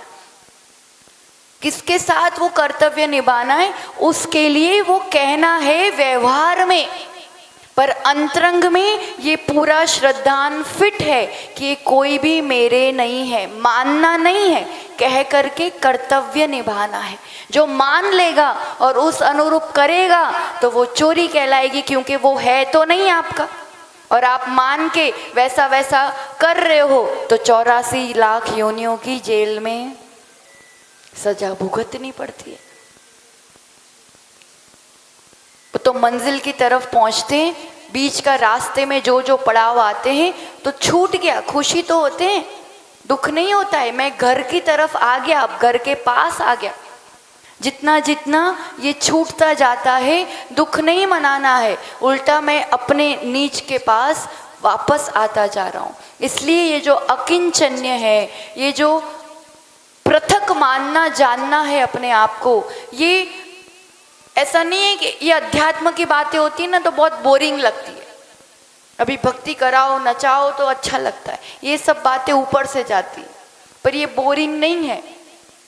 किसके साथ वो कर्तव्य निभाना है, उसके लिए वो कहना है व्यवहार में, पर अंतरंग में ये पूरा श्रद्धान फिट है कि कोई भी मेरे नहीं है, मानना नहीं है, कह करके कर्तव्य निभाना है। जो मान लेगा और उस अनुरूप करेगा तो वो चोरी कहलाएगी, क्योंकि वो है तो नहीं आपका, और आप मान के वैसा वैसा कर रहे हो तो 84 लाख योनियों की जेल में सजा भुगतनी पड़ती है। तो मंजिल की तरफ पहुंचते हैं, बीच का रास्ते में जो जो पड़ाव आते हैं तो छूट गया, खुशी तो होते हैं, दुख नहीं होता है। मैं घर की तरफ आ गया, अब घर के पास आ गया। जितना जितना ये छूटता जाता है, दुख नहीं मनाना है, उल्टा मैं अपने नीच के पास वापस आता जा रहा हूँ। इसलिए ये जो अकिंचन्य है, ये जो पृथक मानना जानना है अपने आप को, ये ऐसा नहीं है कि ये अध्यात्म की बातें होती है ना तो बहुत बोरिंग लगती है। अभी भक्ति कराओ नचाओ तो अच्छा लगता है, ये सब बातें ऊपर से जाती है, पर ये बोरिंग नहीं है।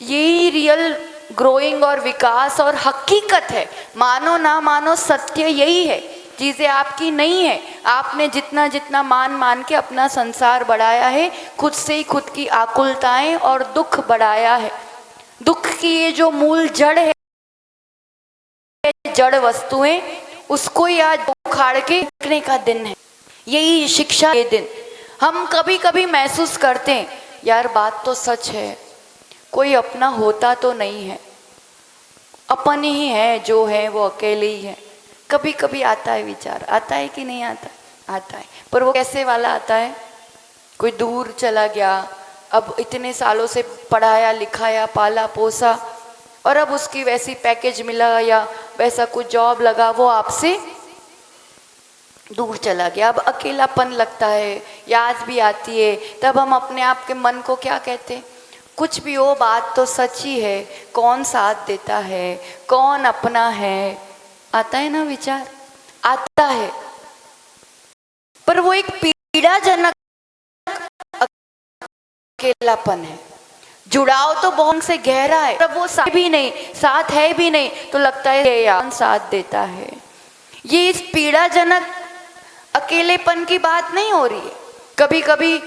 यही रियल ग्रोइंग और विकास और हकीकत है। मानो ना मानो सत्य यही है। चीज़ें आपकी नहीं है, आपने जितना जितना मान मान के अपना संसार बढ़ाया है, खुद से ही खुद की आकुलताएं और दुख बढ़ाया है। दुख की ये जो मूल जड़ है, जड़ वस्तुएं, उसको ही आज उखाड़ के फेंकने का दिन है। यही शिक्षा के दिन। हम कभी कभी महसूस करते हैं यार बात तो सच है, कोई अपना होता तो नहीं है, अपन ही है, जो है वो अकेले ही है। कभी कभी आता है विचार, आता है कि नहीं आता? आता है, पर वो कैसे वाला आता है? कोई दूर चला गया, अब इतने सालों से पढ़ाया लिखाया पाला पोसा, और अब उसकी वैसी पैकेज मिला या वैसा कुछ जॉब लगा, वो आपसे दूर चला गया। अब अकेलापन लगता है, याद भी आती है, तब हम अपने आप के मन को क्या कहते हैं? कुछ भी हो, बात तो सच ही है, कौन साथ देता है, कौन अपना है, आता है ना विचार, आता है। पर वो एक पीड़ाजनक अकेलापन है। जुड़ाव तो बहुत से गहरा है, पर वो साथ भी नहीं, साथ है भी नहीं, तो लगता है यार साथ देता है। ये इस पीड़ाजनक अकेलेपन की बात नहीं हो रही है। कभी कभी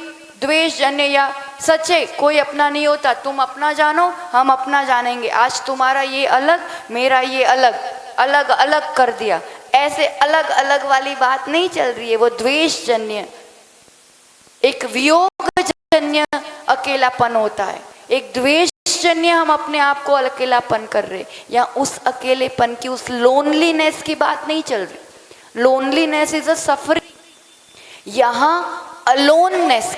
द्वेष जन्य या सच्चे कोई अपना नहीं होता, तुम अपना जानो हम अपना जानेंगे, आज तुम्हारा ये अलग मेरा ये अलग, अलग अलग कर दिया, ऐसे अलग अलग वाली बात नहीं चल रही है। वो द्वेष जन्य, एक वियोग जन्य अकेलापन होता है, एक द्वेष जन्य हम अपने आप को अकेलापन कर रहे, या उस अकेलेपन की, उस लोनलीनेस की बात नहीं चल रही। लोनलीनेस इज अ सफरिंग, यहाँ अलोननेस,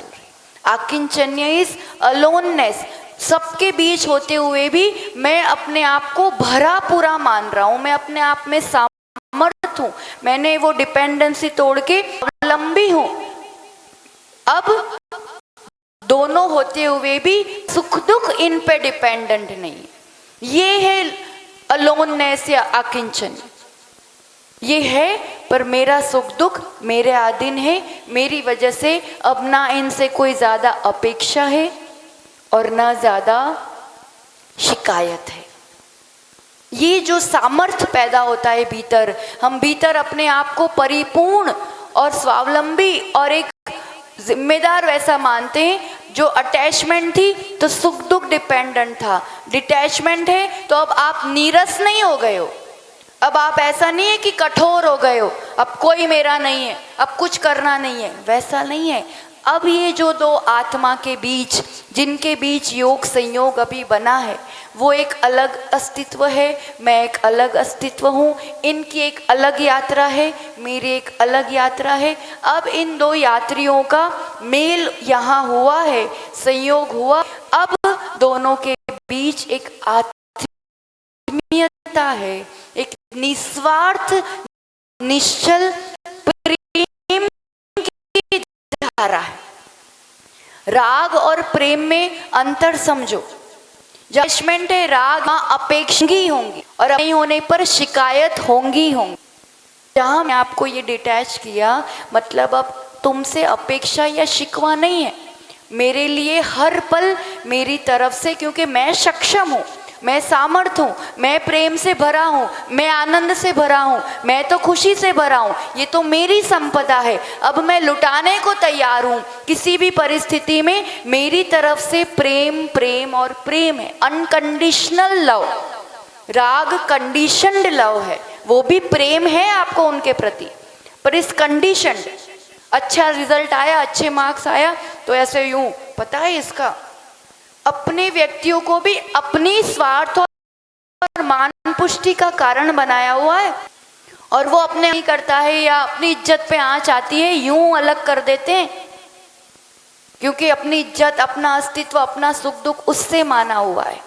आकिंचन्य इज अलोननेस। सबके बीच होते हुए भी मैं अपने आप को भरा पूरा मान रहा हूँ, मैं अपने आप में सामर्थ हूँ, मैंने वो डिपेंडेंसी तोड़ के अवलंबी हूँ। अब दोनों होते हुए भी सुख दुख इन पे डिपेंडेंट नहीं, ये है अलोननेस या अकिंचन। ये है, पर मेरा सुख दुख मेरे अधीन है, मेरी वजह से अब ना इनसे कोई ज़्यादा अपेक्षा है और ना ज़्यादा शिकायत है। ये जो सामर्थ्य पैदा होता है भीतर, हम भीतर अपने आप को परिपूर्ण और स्वावलंबी और एक जिम्मेदार वैसा मानते हैं। जो अटैचमेंट थी तो सुख दुख डिपेंडेंट था, डिटैचमेंट है तो अब आप नीरस नहीं हो गए हो, अब आप ऐसा नहीं है कि कठोर हो गए हो, अब कोई मेरा नहीं है, अब कुछ करना नहीं है, वैसा नहीं है। अब ये जो दो आत्मा के बीच, जिनके बीच योग संयोग अभी बना है, वो एक अलग अस्तित्व है, मैं एक अलग अस्तित्व हूँ, इनकी एक अलग यात्रा है, मेरी एक अलग यात्रा है। अब इन दो यात्रियों का मेल यहाँ हुआ है, संयोग हुआ, अब दोनों के बीच एक आत्मीयता है, एक निस्वार्थ निश्चल प्रेम की धारा है। राग और प्रेम में अंतर समझो। जजमेंट है, राग अपेक्षी होंगी और नहीं होने पर शिकायत होंगी। जहाँ मैं आपको ये डिटैच किया, मतलब अब तुमसे अपेक्षा या शिकवा नहीं है, मेरे लिए हर पल मेरी तरफ से, क्योंकि मैं सक्षम हूँ, मैं सामर्थ हूँ, मैं प्रेम से भरा हूँ, मैं आनंद से भरा हूँ, मैं तो खुशी से भरा हूँ, ये तो मेरी संपदा है। अब मैं लुटाने को तैयार हूँ किसी भी परिस्थिति में। मेरी तरफ से प्रेम प्रेम और प्रेम है, अनकंडीशनल लव। राग कंडीशनड लव है, वो भी प्रेम है आपको उनके प्रति, पर इस कंडीशन, अच्छा रिजल्ट आया, अच्छे मार्क्स आया तो ऐसे यूं, पता है इसका अपने व्यक्तियों को भी अपनी स्वार्थ और मान पुष्टि का कारण बनाया हुआ है, और वो अपने नहीं करता है या अपनी इज्जत पे आंच आती है यूं अलग कर देते हैं, क्योंकि अपनी इज्जत, अपना अस्तित्व, अपना सुख दुख उससे माना हुआ है।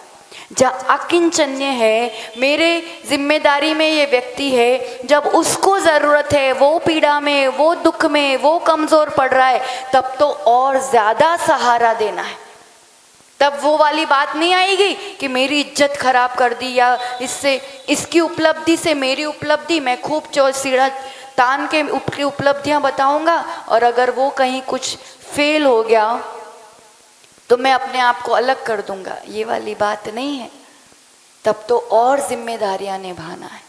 जब अकिंचन्य है, मेरे जिम्मेदारी में ये व्यक्ति है, जब उसको ज़रूरत है, वो पीड़ा में, वो दुख में, वो कमज़ोर पड़ रहा है, तब तो और ज़्यादा सहारा देना है। तब वो वाली बात नहीं आएगी कि मेरी इज्जत खराब कर दी, या इससे इसकी उपलब्धि से मेरी उपलब्धि, मैं खूब सीढ़ा तान के उपलब्धियां बताऊंगा, और अगर वो कहीं कुछ फेल हो गया तो मैं अपने आप को अलग कर दूंगा। ये वाली बात नहीं है। तब तो और जिम्मेदारियां निभाना है,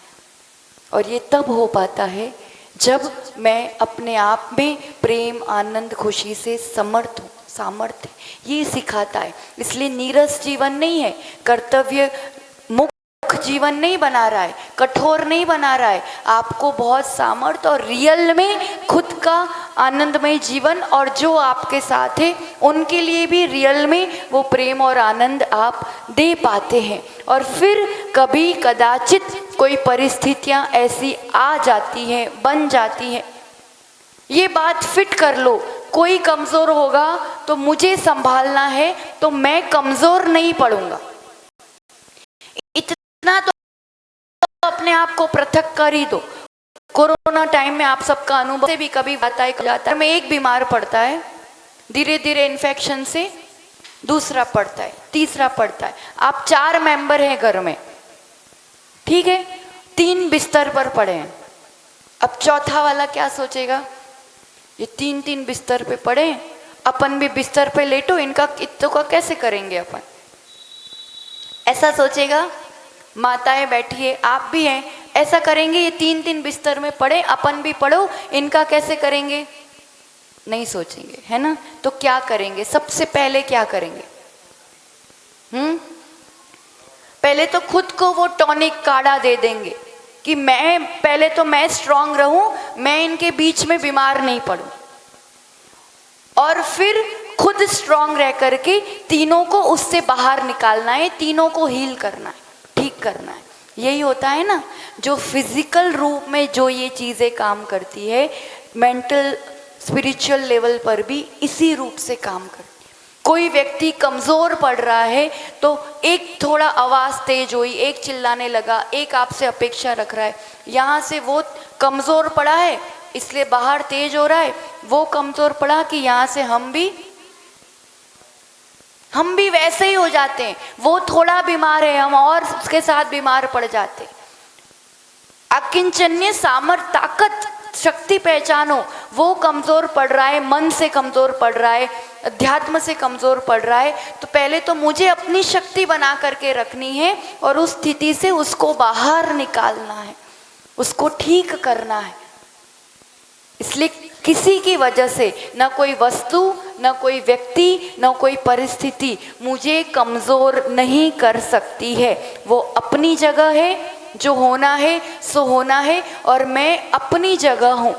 और ये तब हो पाता है जब मैं अपने आप में प्रेम, आनंद, खुशी से समर्थ हूँ। सामर्थ्य ये सिखाता है। इसलिए नीरस जीवन नहीं है, कर्तव्य मुक्त जीवन नहीं बना रहा है, कठोर नहीं बना रहा है, आपको बहुत सामर्थ्य और रियल में खुद का आनंदमय जीवन, और जो आपके साथ है उनके लिए भी रियल में वो प्रेम और आनंद आप दे पाते हैं। और फिर कभी कदाचित कोई परिस्थितियां ऐसी आ जाती हैं, बन जाती हैं, ये बात फिट कर लो, कोई कमज़ोर होगा तो मुझे संभालना है, तो मैं कमज़ोर नहीं पड़ूंगा। इतना तो अपने आप को पृथक कर ही दो। कोरोना टाइम में आप सबका अनुभव से भी कभी आता है जाता है, में एक बीमार पड़ता है, धीरे धीरे इन्फेक्शन से दूसरा पड़ता है, तीसरा पड़ता है। आप 4 मेंबर हैं घर में, ठीक है, 3 बिस्तर पर पड़े हैं। अब चौथा वाला क्या सोचेगा, ये 3 बिस्तर पे पड़े, अपन भी बिस्तर पे लेटो, इनका इतों का कैसे करेंगे अपन, ऐसा सोचेगा। माताएं बैठी है, आप भी हैं, ऐसा करेंगे, ये 3 बिस्तर में पड़े, अपन भी पढ़ो, इनका कैसे करेंगे, नहीं सोचेंगे, है ना। तो क्या करेंगे, सबसे पहले क्या करेंगे, पहले तो खुद को वो टॉनिक काढ़ा दे देंगे कि मैं पहले तो मैं स्ट्रांग रहूं, मैं इनके बीच में बीमार नहीं पड़ूं, और फिर खुद स्ट्रांग रह करके तीनों को उससे बाहर निकालना है, तीनों को हील करना है, ठीक करना है। यही होता है ना, जो फिजिकल रूप में जो ये चीज़ें काम करती है, मेंटल स्पिरिचुअल लेवल पर भी इसी रूप से काम करती है। कोई व्यक्ति कमज़ोर पड़ रहा है तो एक थोड़ा आवाज़ तेज हुई, एक चिल्लाने लगा, एक आपसे अपेक्षा रख रहा है, यहाँ से वो कमज़ोर पड़ा है इसलिए बाहर तेज हो रहा है, वो कमज़ोर पड़ा कि यहाँ से हम भी वैसे ही हो जाते हैं। वो थोड़ा बीमार है, हम और उसके साथ बीमार पड़ जाते। अकिंचन्य सामर्थ्य, ताकत, शक्ति पहचानो। वो कमज़ोर पड़ रहा है, मन से कमज़ोर पड़ रहा है, अध्यात्म से कमज़ोर पड़ रहा है, तो पहले तो मुझे अपनी शक्ति बना करके रखनी है और उस स्थिति से उसको बाहर निकालना है, उसको ठीक करना है। इसलिए किसी की वजह से न कोई वस्तु, न कोई व्यक्ति, न कोई परिस्थिति मुझे कमज़ोर नहीं कर सकती है। वो अपनी जगह है, जो होना है सो होना है, और मैं अपनी जगह हूँ।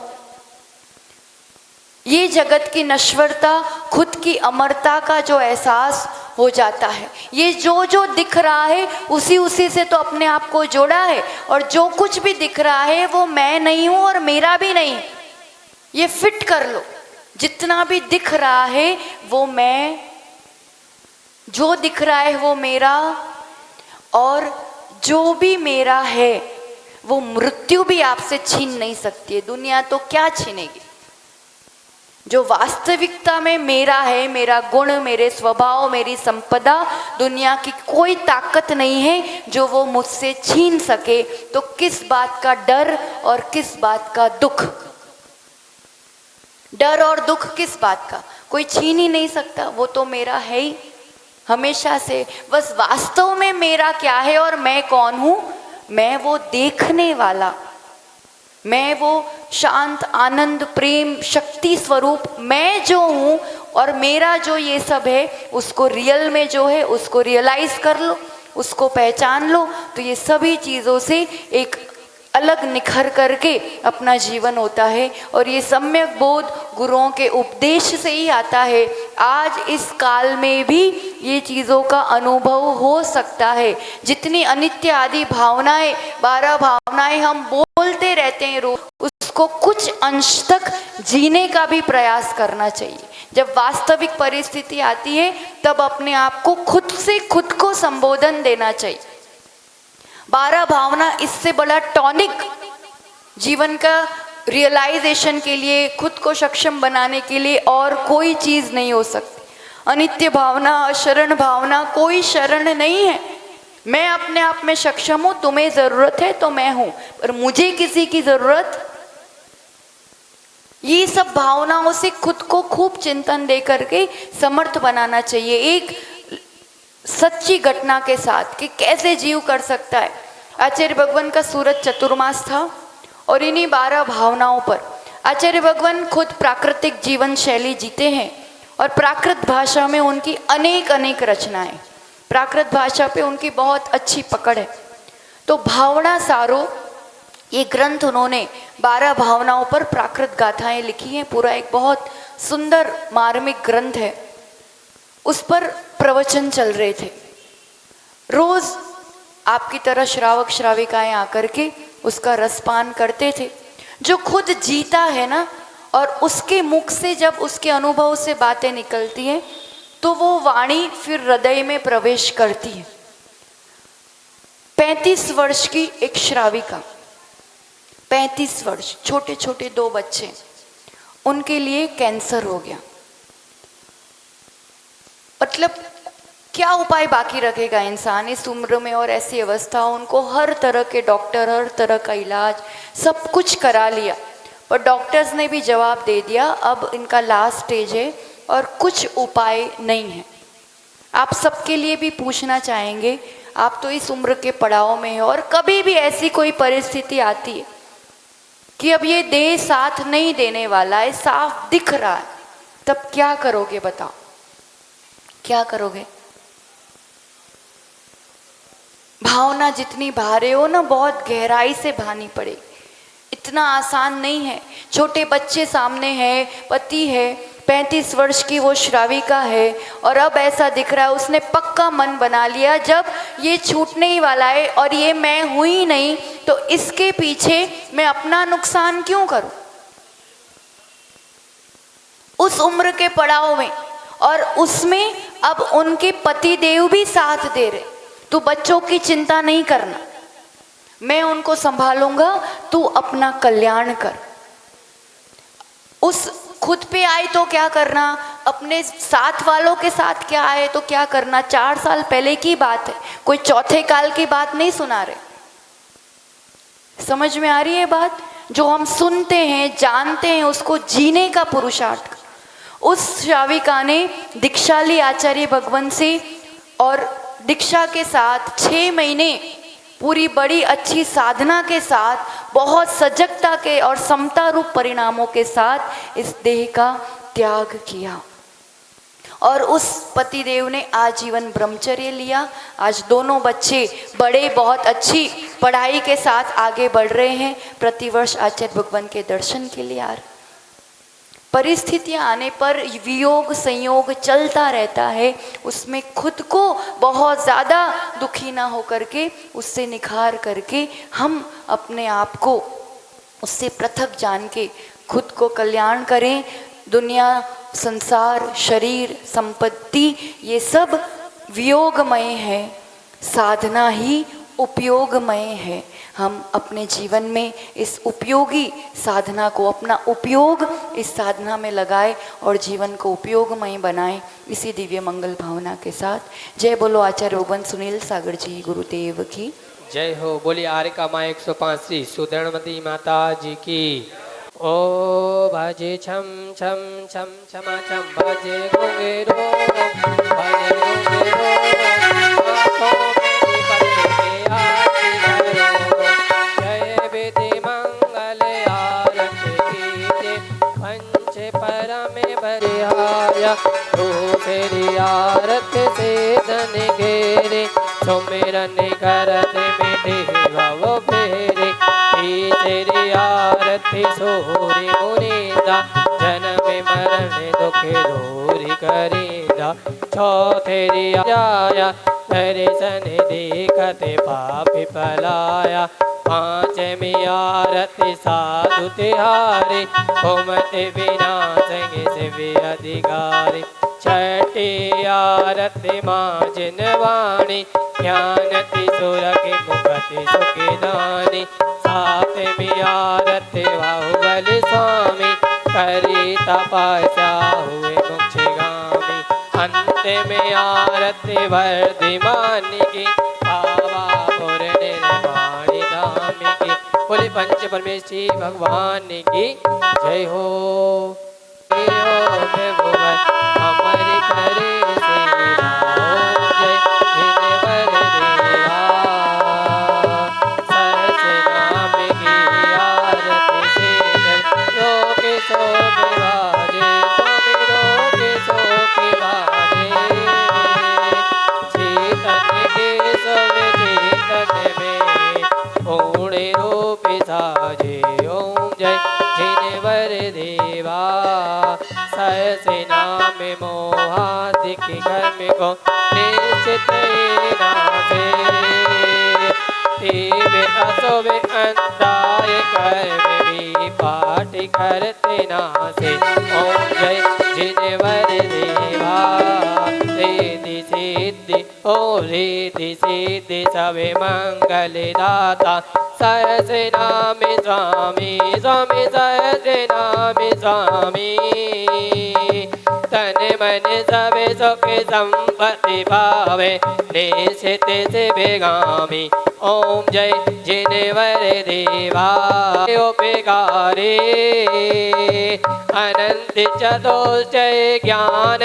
ये जगत की नश्वरता, खुद की अमरता का जो एहसास हो जाता है, ये जो दिख रहा है उसी से तो अपने आप को जोड़ा है, और जो कुछ भी दिख रहा है वो मैं नहीं हूँ और मेरा भी नहीं। ये फिट कर लो, जितना भी दिख रहा है वो मैं, जो दिख रहा है वो मेरा, और जो भी मेरा है वो मृत्यु भी आपसे छीन नहीं सकती है। दुनिया तो क्या छीनेगी। जो वास्तविकता में मेरा है, मेरा गुण, मेरे स्वभाव, मेरी संपदा, दुनिया की कोई ताकत नहीं है जो वो मुझसे छीन सके। तो किस बात का डर और किस बात का दुख, डर और दुख किस बात का, कोई छीन ही नहीं सकता, वो तो मेरा है ही हमेशा से। बस वास्तव में मेरा क्या है और मैं कौन हूँ, मैं वो देखने वाला, मैं वो शांत, आनंद, प्रेम, शक्ति स्वरूप मैं जो हूँ, और मेरा जो ये सब है उसको रियल में जो है उसको रियलाइज कर लो, उसको पहचान लो, तो ये सभी चीज़ों से एक अलग निखर करके अपना जीवन होता है। और ये सम्यक बोध गुरुओं के उपदेश से ही आता है। आज इस काल में भी ये चीज़ों का अनुभव हो सकता है। जितनी अनित्य आदि भावनाएं, 12 भावनाएं हम बोलते रहते हैं रोज, उसको कुछ अंश तक जीने का भी प्रयास करना चाहिए। जब वास्तविक परिस्थिति आती है तब अपने आप को खुद से खुद को को संबोधन देना चाहिए। 12 भावना इससे बड़ा टॉनिक जीवन का रियलाइजेशन के लिए, खुद को सक्षम बनाने के लिए और कोई चीज नहीं हो सकती। अनित्य भावना, अशरण भावना, कोई शरण नहीं है। मैं अपने आप में सक्षम हूं, तुम्हें जरूरत है तो मैं हूं, पर मुझे किसी की जरूरत। ये सब भावनाओं से खुद को खूब चिंतन दे करके समर्थ बनाना चाहिए, एक सच्ची घटना के साथ कि कैसे जीव कर सकता है। आचार्य भगवान का सूरज चतुर्मास था और इन्हीं 12 भावनाओं पर आचार्य भगवान खुद प्राकृतिक जीवन शैली जीते हैं और प्राकृत भाषा में उनकी अनेक रचनाएं, प्राकृत भाषा पे उनकी बहुत अच्छी पकड़ है। तो भावना सारो ये ग्रंथ उन्होंने 12 भावनाओं पर प्राकृत गाथाएं लिखी हैं। पूरा एक बहुत सुंदर मार्मिक ग्रंथ है। उस पर प्रवचन चल रहे थे। रोज आपकी तरह श्रावक श्राविकाएं आकर के उसका रसपान करते थे। जो खुद जीता है ना, और उसके मुख से जब उसके अनुभव से बातें निकलती हैं तो वो वाणी फिर हृदय में प्रवेश करती है। 35 वर्ष की एक श्राविका, 35 वर्ष, छोटे छोटे 2 बच्चे, उनके लिए कैंसर हो गया। मतलब क्या उपाय बाकी रखेगा इंसान इस उम्र में और ऐसी अवस्था। उनको हर तरह के डॉक्टर, हर तरह का इलाज, सब कुछ करा लिया, पर डॉक्टर्स ने भी जवाब दे दिया अब इनका लास्ट स्टेज है और कुछ उपाय नहीं है। आप सबके लिए भी पूछना चाहेंगे, आप तो इस उम्र के पड़ाव में हैं और कभी भी ऐसी कोई परिस्थिति आती है कि अब ये देह साथ नहीं देने वाला है, साफ दिख रहा है, तब क्या करोगे? बताओ, क्या करोगे? भावना जितनी भारे हो ना, बहुत गहराई से भानी पड़ेगी। इतना आसान नहीं है। छोटे बच्चे सामने हैं, पति है, 35 वर्ष की वो श्राविका है और अब ऐसा दिख रहा है, उसने पक्का मन बना लिया जब ये छूटने ही वाला है और ये मैं हूं ही नहीं, तो इसके पीछे मैं अपना नुकसान क्यों करूं? उस उम्र के पड़ाव में, और उसमें अब उनके पति देव भी साथ दे रहे। तू बच्चों की चिंता नहीं करना, मैं उनको संभालूंगा, तू अपना कल्याण कर। उस खुद पे आए तो क्या करना, अपने साथ वालों के साथ क्या आए तो क्या करना। 4 साल पहले की बात है, कोई चौथे काल की बात नहीं सुना रहे। समझ में आ रही है बात? जो हम सुनते हैं, जानते हैं, उसको जीने का पुरुषार्थ। उस श्राविका ने दीक्षा ली आचार्य भगवान से और दीक्षा के साथ 6 महीने पूरी बड़ी अच्छी साधना के साथ, बहुत सजगता के और समता रूप परिणामों के साथ इस देह का त्याग किया। और उस पतिदेव ने आजीवन ब्रह्मचर्य लिया। आज दोनों बच्चे बड़े, बहुत अच्छी पढ़ाई के साथ आगे बढ़ रहे हैं। प्रतिवर्ष आचार्य भगवान के दर्शन के लिए आ रहे। परिस्थितियां आने पर वियोग संयोग चलता रहता है, उसमें खुद को बहुत ज़्यादा दुखी ना होकर के, उससे निखार करके हम अपने आप को उससे पृथक जान के खुद को कल्याण करें। दुनिया, संसार, शरीर, संपत्ति, ये सब वियोगमय है, साधना ही उपयोगमय है। हम अपने जीवन में इस उपयोगी साधना को, अपना उपयोग इस साधना में लगाएं और जीवन को उपयोगमय बनाएं, इसी दिव्य मंगल भावना के साथ। जय बोलो आचार्य भगवान सुनील सागर जी गुरुदेव की जय हो। बोली आर्यका माँ 105 श्री सुधर्मती माता जी की। ओ भजे छम छम छम छमा छम, भजे गोंगेरो, भजे गोंगेरो, आँखों में पड़े के आरती करो। जय विधि मंगल आरती कीजे, पंच परम बरिहाया, तेरी आरती से धन घेरे, सुमिरन करत मिटे भव फेरे। तेरी आरती सोहरी मुनींदा, जन्म मरण दुख दूरी करींदा। चौथेरी जाया दर्शन देखते पापी पलाया, पांचवी आरती साधु तिहारी, घूमते बिना संग शिव अधिकारी। छठी आरती माँ जिनवाणी ज्ञानति सुर की मुखति सुखी दानी सातवीं आरती बाहुबली स्वामी करी तपस्या हुए मोक्षगामी अंत में आरती वर्धिमान की पावा पुर निर्वाणी धाम की। बोले पंच परमेश्वरी भगवान की जय हो। हमारी करे सेवा हो जय जिनवर देवा सहस नाम की आरती से लोक शोक बाजे स्वामी लोक शोक बाजे चेतन के सब चेतन में पूर्ण रूप साजे ओम जय जिनवर देवा सहस नाम मोहादिक कर्म को निश्चित नासे तीव्र अशुभ अंताय कर्म भी पाठ करते नासे ओम जय जिनवर देवा रिद्धि सिद्धि ओ रिद्धि सिद्धि सवे मंगल दाता सहस नाम स्वामी स्वामी सहस नाम स्वामी तन मन सवे सुख संपत्ति पावे निश्चित से बेगामी ओम जय जिनवर देवा उपकारे अनंत चतुष्टय ज्ञान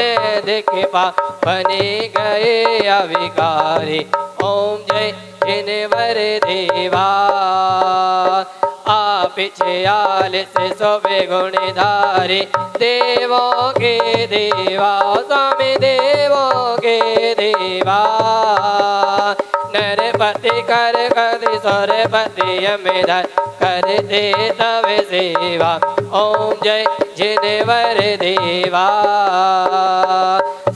दिखपा बने गए अविकारी ओम जय जिनवर देवा आप छियालिस सोवे गुणधारी देवों के देवा स्वामी देवों के देवा नरपति कर कति सरपति यमधर कर दे तव सेवा ओम जय जिनवर देवा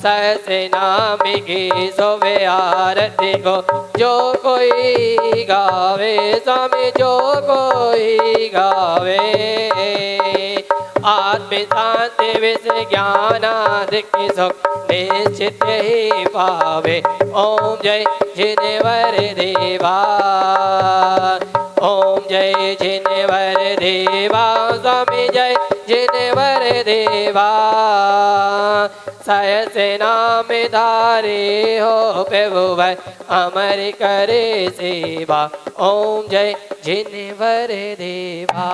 सहस नाम की सोवे आरती को जो कोई गावे स्वामी जो कोई गावे आत्म शांति विषय ज्ञान आदिक सुख निश्चित ही पावे ओम जय जिनवर देवा ओम जय जिनवर देवा स्वामी जय जिनवर देवा सहस नाम धारे हो प्रभु भय अमर करे सेवा ओम जय जिनवर देवा।